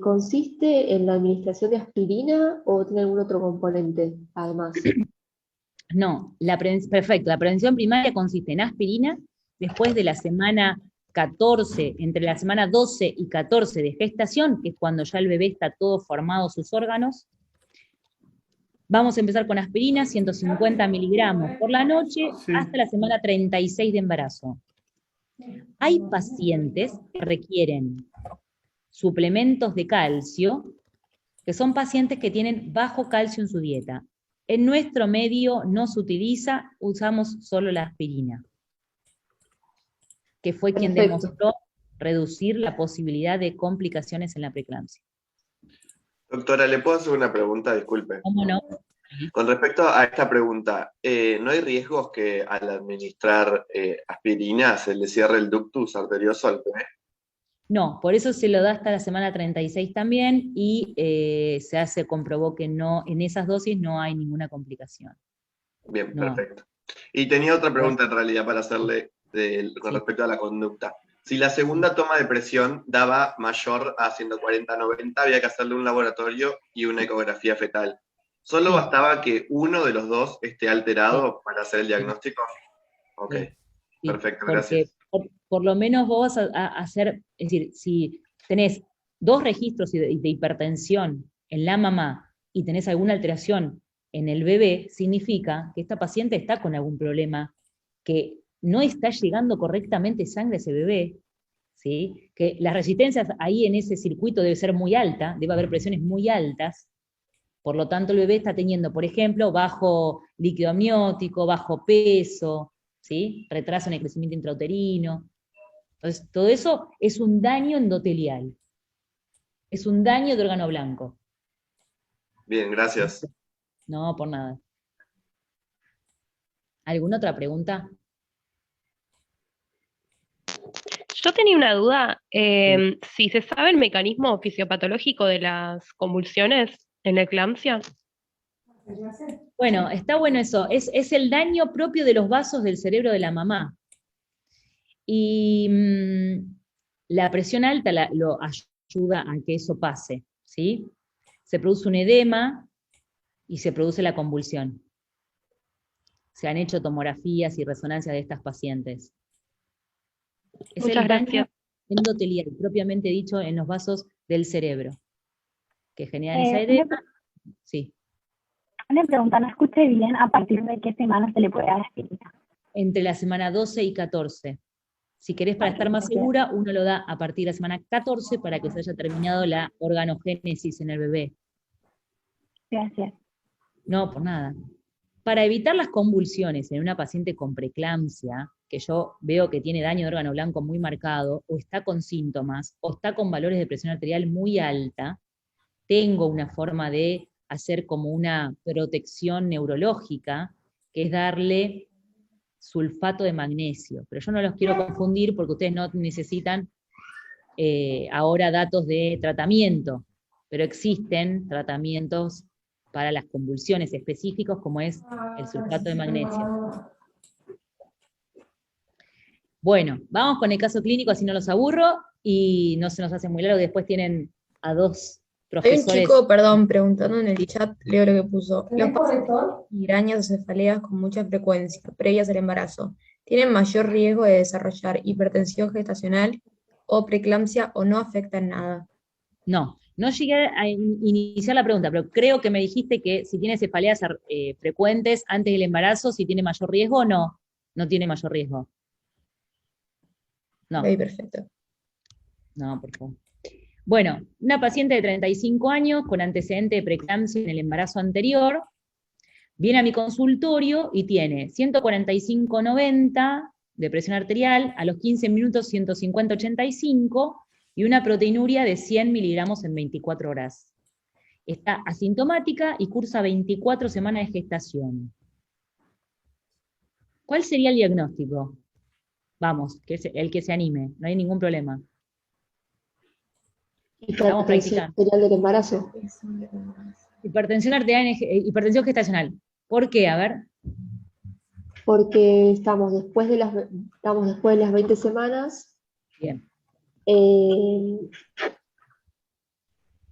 consiste en la administración de aspirina o tiene algún otro componente además? No, perfecto. La prevención primaria consiste en aspirina, después de la semana 14, entre la semana 12 y 14 de gestación, que es cuando ya el bebé está todo formado sus órganos. Vamos a empezar con aspirina, 150 miligramos por la noche, hasta la semana 36 de embarazo. Hay pacientes que requieren suplementos de calcio, que son pacientes que tienen bajo calcio en su dieta. En nuestro medio no se utiliza, usamos solo la aspirina, que fue quien demostró reducir la posibilidad de complicaciones en la preeclampsia. Doctora, ¿le puedo hacer una pregunta? Disculpe. ¿Cómo no? Con respecto a esta pregunta, ¿no hay riesgos que al administrar aspirina se le cierre el ductus arterioso al bebé? No, por eso se lo da hasta la semana 36 también, y se comprobó que no, en esas dosis no hay ninguna complicación. Bien, No. perfecto. Y tenía otra pregunta en realidad para hacerle, con Sí. respecto a la conducta. Si la segunda toma de presión daba mayor a 140/90, había que hacerle un laboratorio y una ecografía fetal. ¿Solo Sí. bastaba que uno de los dos esté alterado para hacer el diagnóstico? Ok, Sí, perfecto, porque gracias. por lo menos vos vas a hacer, es decir, si tenés 2 registros de hipertensión en la mamá y tenés alguna alteración en el bebé, significa que esta paciente está con algún problema, que no está llegando correctamente sangre a ese bebé, ¿sí? Que las resistencias ahí en ese circuito debe ser muy alta, debe haber presiones muy altas, por lo tanto el bebé está teniendo, por ejemplo, bajo líquido amniótico, bajo peso, ¿sí? Retraso en el crecimiento intrauterino. Entonces, todo eso es un daño endotelial, es un daño de órgano blanco. Bien, gracias. No, por nada. ¿Alguna otra pregunta? Yo tenía una duda, si se sabe el mecanismo fisiopatológico de las convulsiones en la eclampsia. Bueno, está bueno eso. Es el daño propio de los vasos del cerebro de la mamá. Y la presión alta lo ayuda a que eso pase, ¿sí? Se produce un edema y se produce la convulsión. Se han hecho tomografías y resonancias de estas pacientes. Es Muchas el daño gracias. endotelial, propiamente dicho, en los vasos del cerebro, que generan esa edema. Sí. Una pregunta, no escuché bien, ¿a partir de qué semana se le puede dar aspirina? Entre la semana 12 y 14. Si querés, para estar más segura, uno lo da a partir de la semana 14 para que se haya terminado la organogénesis en el bebé. Gracias. No, por nada. Para evitar las convulsiones en una paciente con preeclampsia, que yo veo que tiene daño de órgano blanco muy marcado, o está con síntomas, o está con valores de presión arterial muy alta, tengo una forma de hacer como una protección neurológica, que es darle sulfato de magnesio. Pero yo no los quiero confundir porque ustedes no necesitan ahora datos de tratamiento, pero existen tratamientos para las convulsiones específicos como es el sulfato de magnesio. Bueno, vamos con el caso clínico, así no los aburro y no se nos hace muy largo. Después tienen a 2 Hay un profesores. chico, perdón, preguntando en el chat, leo lo que puso. Los pacientes con migrañas o cefaleas con mucha frecuencia, previas al embarazo, ¿tienen mayor riesgo de desarrollar hipertensión gestacional o preeclampsia o no afectan nada? No llegué a iniciar la pregunta, pero creo que me dijiste que si tiene cefaleas frecuentes antes del embarazo, si tiene mayor riesgo o no. No tiene mayor riesgo. No. Ok, perfecto. No, por favor. Bueno, una paciente de 35 años con antecedente de preeclampsia en el embarazo anterior, viene a mi consultorio y tiene 145/90 de presión arterial, a los 15 minutos 150/85 y una proteinuria de 100 miligramos en 24 horas. Está asintomática y cursa 24 semanas de gestación. ¿Cuál sería el diagnóstico? Vamos, el que se anime, no hay ningún problema. Estamos Hipertensión arterial del embarazo. Hipertensión arterial, hipertensión gestacional. ¿Por qué? A ver. Porque estamos después de las 20 semanas. Bien.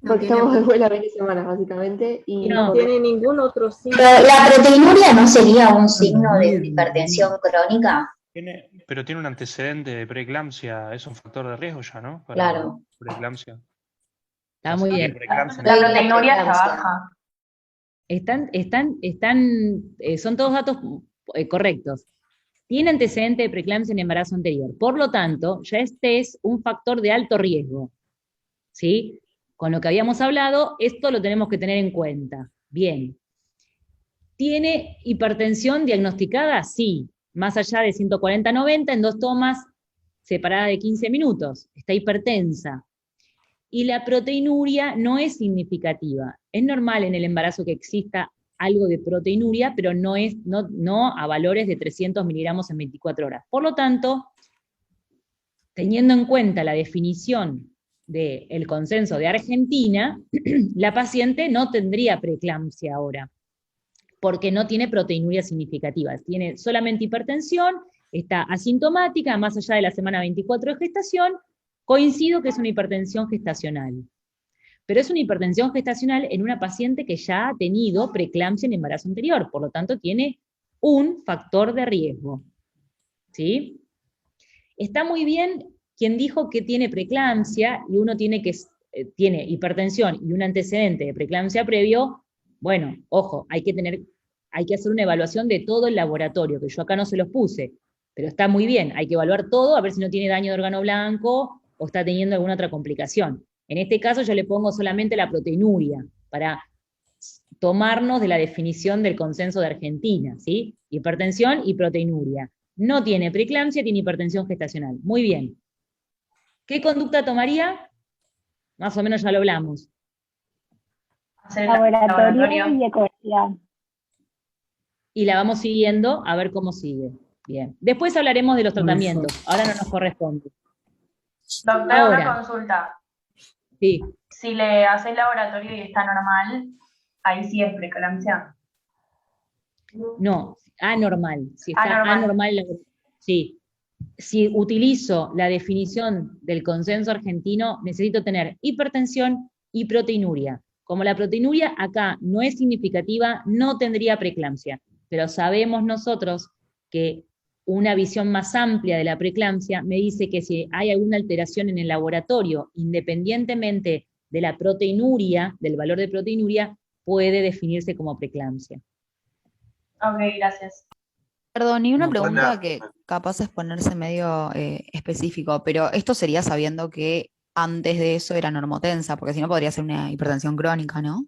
Porque estamos después de las 20 semanas, básicamente. Y no tiene ningún otro signo. Pero la proteinuria no sería un signo de hipertensión crónica. Pero tiene un antecedente de preeclampsia, es un factor de riesgo ya, ¿no? Para Claro. preeclampsia. Está muy bien. La proteinuria está baja. Son todos datos correctos. Tiene antecedente de preeclampsia en embarazo anterior. Por lo tanto, ya este es un factor de alto riesgo. ¿Sí? Con lo que habíamos hablado, esto lo tenemos que tener en cuenta. Bien. ¿Tiene hipertensión diagnosticada? Sí. Más allá de 140/90 en 2 tomas separadas de 15 minutos. Está hipertensa. Y la proteinuria no es significativa. Es normal en el embarazo que exista algo de proteinuria, pero no a valores de 300 miligramos en 24 horas. Por lo tanto, teniendo en cuenta la definición del consenso de Argentina, la paciente no tendría preeclampsia ahora, porque no tiene proteinuria significativa. Tiene solamente hipertensión está asintomática, más allá de la semana 24 de gestación, coincido que es una hipertensión gestacional. Pero es una hipertensión gestacional en una paciente que ya ha tenido preeclampsia en embarazo anterior, por lo tanto tiene un factor de riesgo. ¿Sí? Está muy bien quien dijo que tiene preeclampsia y uno tiene hipertensión y un antecedente de preeclampsia previo. Bueno, ojo, hay que hacer una evaluación de todo el laboratorio, que yo acá no se los puse, pero está muy bien, hay que evaluar todo, a ver si no tiene daño de órgano blanco o está teniendo alguna otra complicación. En este caso yo le pongo solamente la proteinuria, para tomarnos de la definición del consenso de Argentina, ¿sí? Hipertensión y proteinuria. No tiene preeclampsia, tiene hipertensión gestacional. Muy bien. ¿Qué conducta tomaría? Más o menos ya lo hablamos. Laboratorio y ecovedad. Y la vamos siguiendo a ver cómo sigue. Bien. Después hablaremos de los tratamientos. Ahora no nos corresponde. Doctora, Ahora. una consulta. Sí. Si le hace el laboratorio y está normal, ahí sí es preeclampsia. No, anormal. Si está anormal, sí. Si utilizo la definición del consenso argentino, necesito tener hipertensión y proteinuria. Como la proteinuria acá no es significativa, no tendría preeclampsia. Pero sabemos nosotros que una visión más amplia de la preeclampsia me dice que si hay alguna alteración en el laboratorio, independientemente de la proteinuria, del valor de proteinuria, puede definirse como preeclampsia. Ok, gracias. Perdón, y una Muy pregunta buena. que capaz es ponerse medio específico, pero esto sería sabiendo que antes de eso era normotensa, porque si no podría ser una hipertensión crónica, ¿no?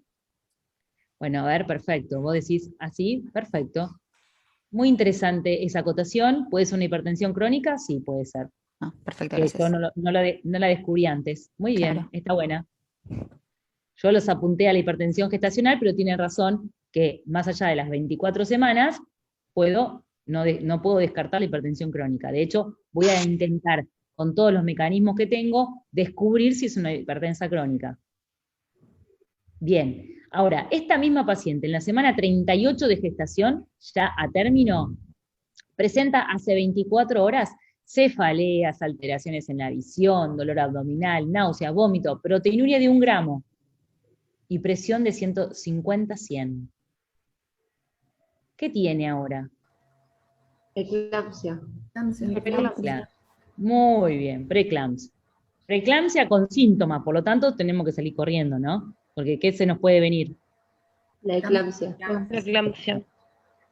Bueno, a ver, perfecto. Vos decís así, perfecto. Muy interesante esa acotación. ¿Puede ser una hipertensión crónica? Sí, puede ser. Perfecto, Que gracias. yo no la descubrí antes. Muy bien, Claro. está buena. Yo los apunté a la hipertensión gestacional, pero tienen razón que más allá de las 24 semanas, no puedo descartar la hipertensión crónica. De hecho, voy a intentar, con todos los mecanismos que tengo, descubrir si es una hipertensa crónica. Bien, ahora, esta misma paciente en la semana 38 de gestación, ya a término, presenta hace 24 horas cefaleas, alteraciones en la visión, dolor abdominal, náusea, vómito, proteinuria de 1 gramo y presión de 150/100. ¿Qué tiene ahora? Eclampsia. Muy bien, preeclampsia. Preeclampsia con síntoma, por lo tanto tenemos que salir corriendo, ¿no? Porque ¿qué se nos puede venir? La eclampsia. Preeclampsia.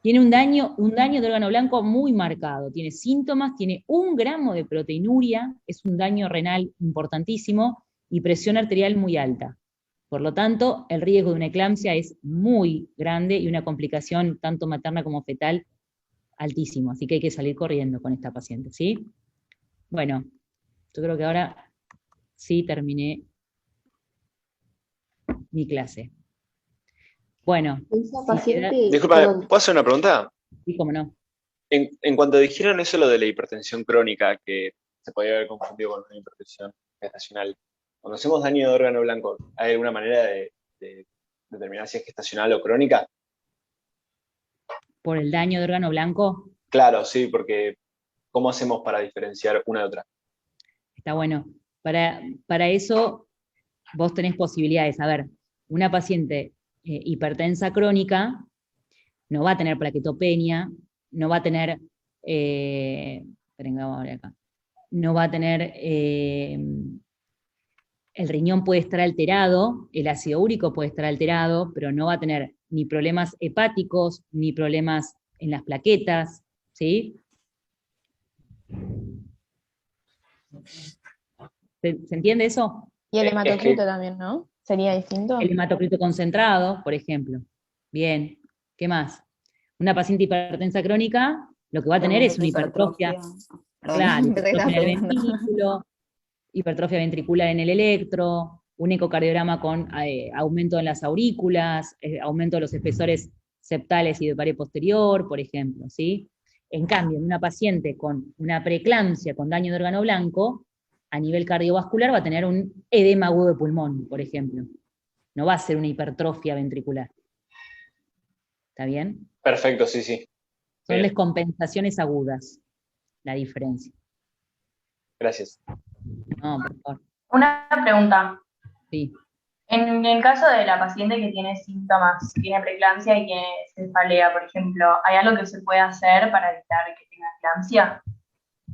Tiene un daño de órgano blanco muy marcado, tiene síntomas, tiene 1 gramo de proteinuria, es un daño renal importantísimo, y presión arterial muy alta. Por lo tanto, el riesgo de una eclampsia es muy grande y una complicación tanto materna como fetal altísimo, así que hay que salir corriendo con esta paciente, ¿sí? Bueno, yo creo que ahora sí terminé mi clase. Bueno. Disculpa, ¿puedo hacer una pregunta? Sí, cómo no. En cuanto dijeron eso, lo de la hipertensión crónica, que se podía haber confundido con una hipertensión gestacional, cuando hacemos daño de órgano blanco, ¿hay alguna manera de determinar si es gestacional o crónica? ¿Por el daño de órgano blanco? Claro, sí, porque ¿cómo hacemos para diferenciar una de otra? Está bueno. Para eso vos tenés posibilidades. A ver, una paciente hipertensa crónica no va a tener plaquetopenia, no va a tener, no va a tener, el riñón puede estar alterado, el ácido úrico puede estar alterado, pero no va a tener ni problemas hepáticos, ni problemas en las plaquetas, ¿sí? ¿Se entiende eso? Y el hematocrito también, ¿no? ¿Sería distinto? El hematocrito concentrado, por ejemplo. Bien, ¿qué más? Una paciente hipertensa crónica, lo que va a tener es una hipertrofia. Claro, hipertrofia en el ventrículo, hipertrofia ventricular en el electro, un ecocardiograma con aumento en las aurículas, aumento de los espesores septales y de pared posterior, por ejemplo, ¿sí? En cambio, en una paciente con una preeclampsia con daño de órgano blanco, a nivel cardiovascular va a tener un edema agudo de pulmón, por ejemplo. No va a ser una hipertrofia ventricular. ¿Está bien? Perfecto, sí, sí. Son descompensaciones agudas. la diferencia. Gracias. No, por favor. Una pregunta. Sí. En el caso de la paciente que tiene síntomas, tiene preeclampsia y tiene cefalea, por ejemplo, ¿hay algo que se puede hacer para evitar que tenga eclampsia?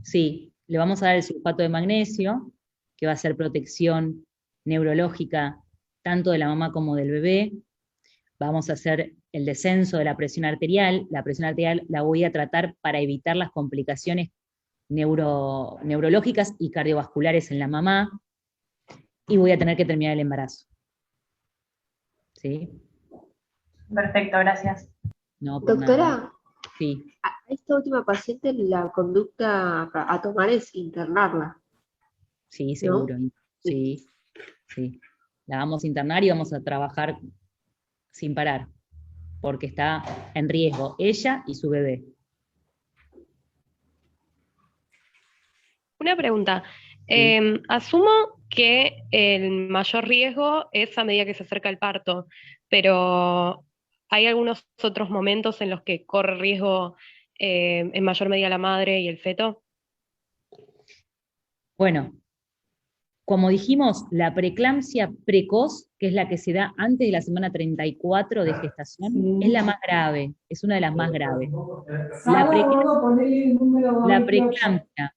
Sí, le vamos a dar el sulfato de magnesio, que va a ser protección neurológica tanto de la mamá como del bebé. Vamos a hacer el descenso de la presión arterial. La presión arterial la voy a tratar para evitar las complicaciones neurológicas y cardiovasculares en la mamá, y voy a tener que terminar el embarazo. ¿Sí? Perfecto, gracias. No, por Doctora, nada. Sí. a esta última paciente la conducta a tomar es internarla. Sí, seguro. ¿No? Sí, sí. La vamos a internar y vamos a trabajar sin parar, porque está en riesgo ella y su bebé. Una pregunta. Asumo que el mayor riesgo es a medida que se acerca el parto, pero ¿hay algunos otros momentos en los que corre riesgo en mayor medida la madre y el feto? Bueno, como dijimos, la preeclampsia precoz, que es la que se da antes de la semana 34 de gestación, es la más grave, es una de las más graves. La preeclampsia,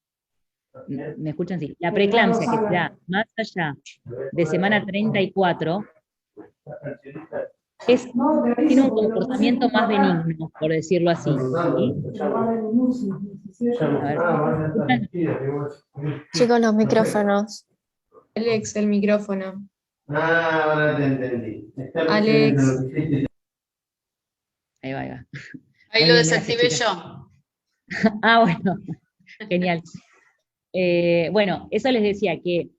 ¿me escuchan? Sí. La preeclampsia que se da más allá de semana 34 tiene un comportamiento más benigno, por decirlo así. ¿Sí? A ver, Chicos, los micrófonos. Alex, el micrófono. Ahora te entendí. Alex. ahí va, ahí va. Ahí Muy lo bien, desactivé gracias, yo. Ah, bueno, genial. Bueno, eso les decía que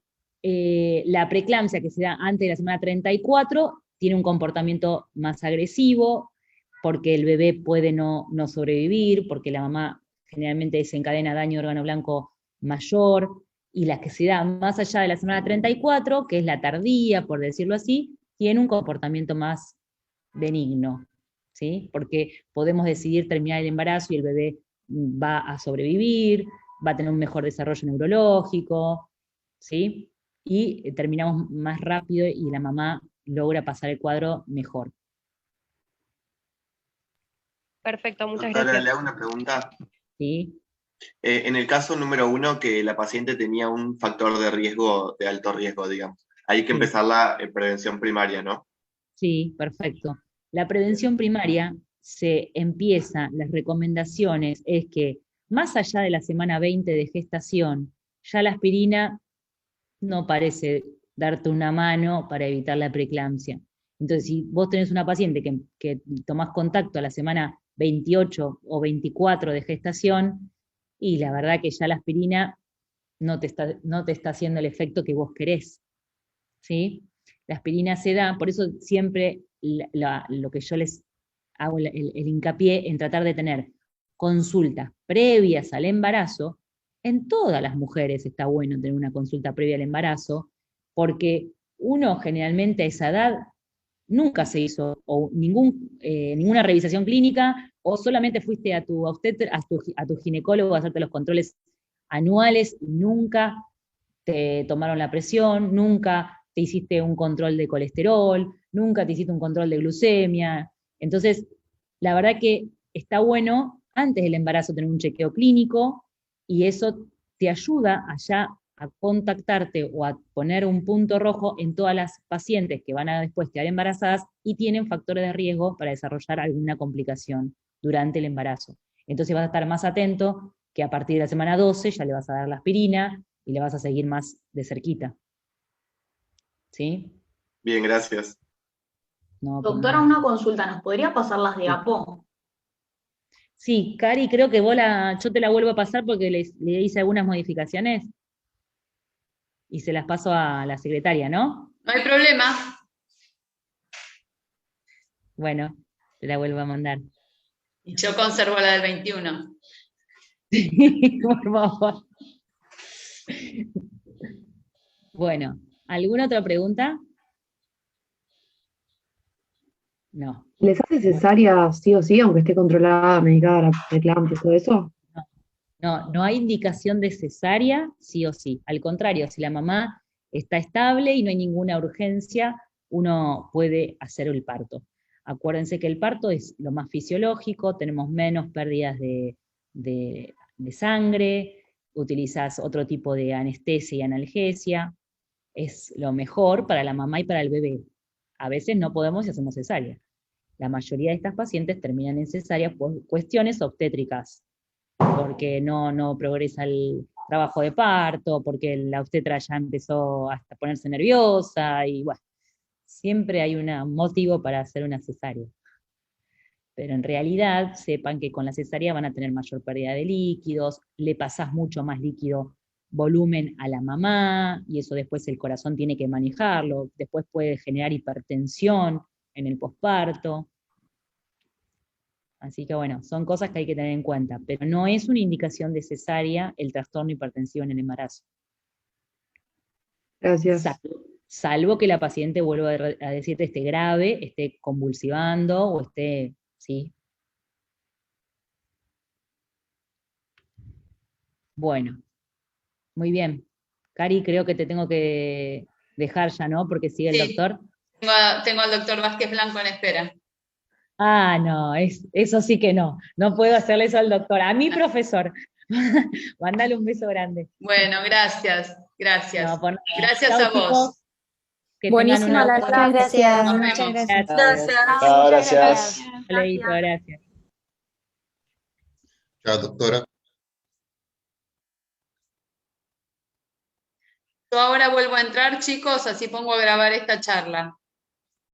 la preeclampsia que se da antes de la semana 34 tiene un comportamiento más agresivo, porque el bebé puede no sobrevivir, porque la mamá generalmente desencadena daño de órgano blanco mayor, y la que se da más allá de la semana 34, que es la tardía, por decirlo así, tiene un comportamiento más benigno, ¿sí? Porque podemos decidir terminar el embarazo y el bebé va a sobrevivir, va a tener un mejor desarrollo neurológico, ¿sí? Y terminamos más rápido y la mamá logra pasar el cuadro mejor. Perfecto, muchas Doctora, gracias. le hago una pregunta. Sí. En el caso número 1, que la paciente tenía un factor de riesgo, de alto riesgo, digamos, hay que empezar la prevención primaria, ¿no? Sí, perfecto. La prevención primaria se empieza, las recomendaciones es que más allá de la semana 20 de gestación, ya la aspirina no parece darte una mano para evitar la preeclampsia. Entonces, si vos tenés una paciente que tomás contacto a la semana 28 o 24 de gestación, y la verdad que ya la aspirina no te está haciendo el efecto que vos querés, ¿sí? La aspirina se da, por eso siempre lo que yo les hago el hincapié en tratar de tener consultas previas al embarazo. En todas las mujeres está bueno tener una consulta previa al embarazo, porque uno generalmente a esa edad nunca se hizo o ninguna revisación clínica, o solamente fuiste a tu ginecólogo a hacerte los controles anuales y nunca te tomaron la presión, nunca te hiciste un control de colesterol, nunca te hiciste un control de glucemia. Entonces, la verdad que está bueno antes del embarazo tener un chequeo clínico, y eso te ayuda allá a contactarte o a poner un punto rojo en todas las pacientes que van a después quedar embarazadas y tienen factores de riesgo para desarrollar alguna complicación durante el embarazo. Entonces vas a estar más atento que a partir de la semana 12 ya le vas a dar la aspirina y le vas a seguir más de cerquita. ¿Sí? Bien, gracias. No, por Doctora, nada. una consulta, ¿nos podría pasar las de APO? Sí, Cari, creo que yo te la vuelvo a pasar porque le hice algunas modificaciones y se las paso a la secretaria, ¿no? No hay problema. Bueno, te la vuelvo a mandar. Y yo conservo la del 21. Por favor. Bueno, ¿alguna otra pregunta? No. ¿Les hace cesárea sí o sí, aunque esté controlada, medicada la preeclampsia y todo eso? No hay indicación de cesárea, sí o sí. Al contrario, si la mamá está estable y no hay ninguna urgencia, uno puede hacer el parto. Acuérdense que el parto es lo más fisiológico, tenemos menos pérdidas de sangre, utilizas otro tipo de anestesia y analgesia, es lo mejor para la mamá y para el bebé. A veces no podemos y hacemos cesárea. La mayoría de estas pacientes terminan en cesárea por cuestiones obstétricas, porque no progresa el trabajo de parto, porque la obstetra ya empezó a ponerse nerviosa, y bueno, siempre hay un motivo para hacer una cesárea. Pero en realidad sepan que con la cesárea van a tener mayor pérdida de líquidos, le pasás mucho más líquido volumen a la mamá, y eso después el corazón tiene que manejarlo, después puede generar hipertensión en el posparto. Así que bueno, son cosas que hay que tener en cuenta, pero no es una indicación de cesárea el trastorno hipertensivo en el embarazo. Gracias. Salvo que la paciente vuelva a decirte esté grave, esté convulsivando o esté, ¿sí? Bueno, muy bien. Cari, creo que te tengo que dejar ya, ¿no? Porque sigue el Sí. doctor. Tengo al doctor Vázquez Blanco en espera. Ah, no, eso sí que no. No puedo hacerle eso al doctor. A mi profesor. Mándale un beso grande. Bueno, gracias, gracias. No, por nada. Gracias Chau, a vos. chicos. Que Buenísima tengan una la buena- clase. Gracias, Nos muchas vemos. gracias. Gracias. Chao, gracias. Leito, gracias. Chao, doctora. Yo ahora vuelvo a entrar, chicos, así pongo a grabar esta charla.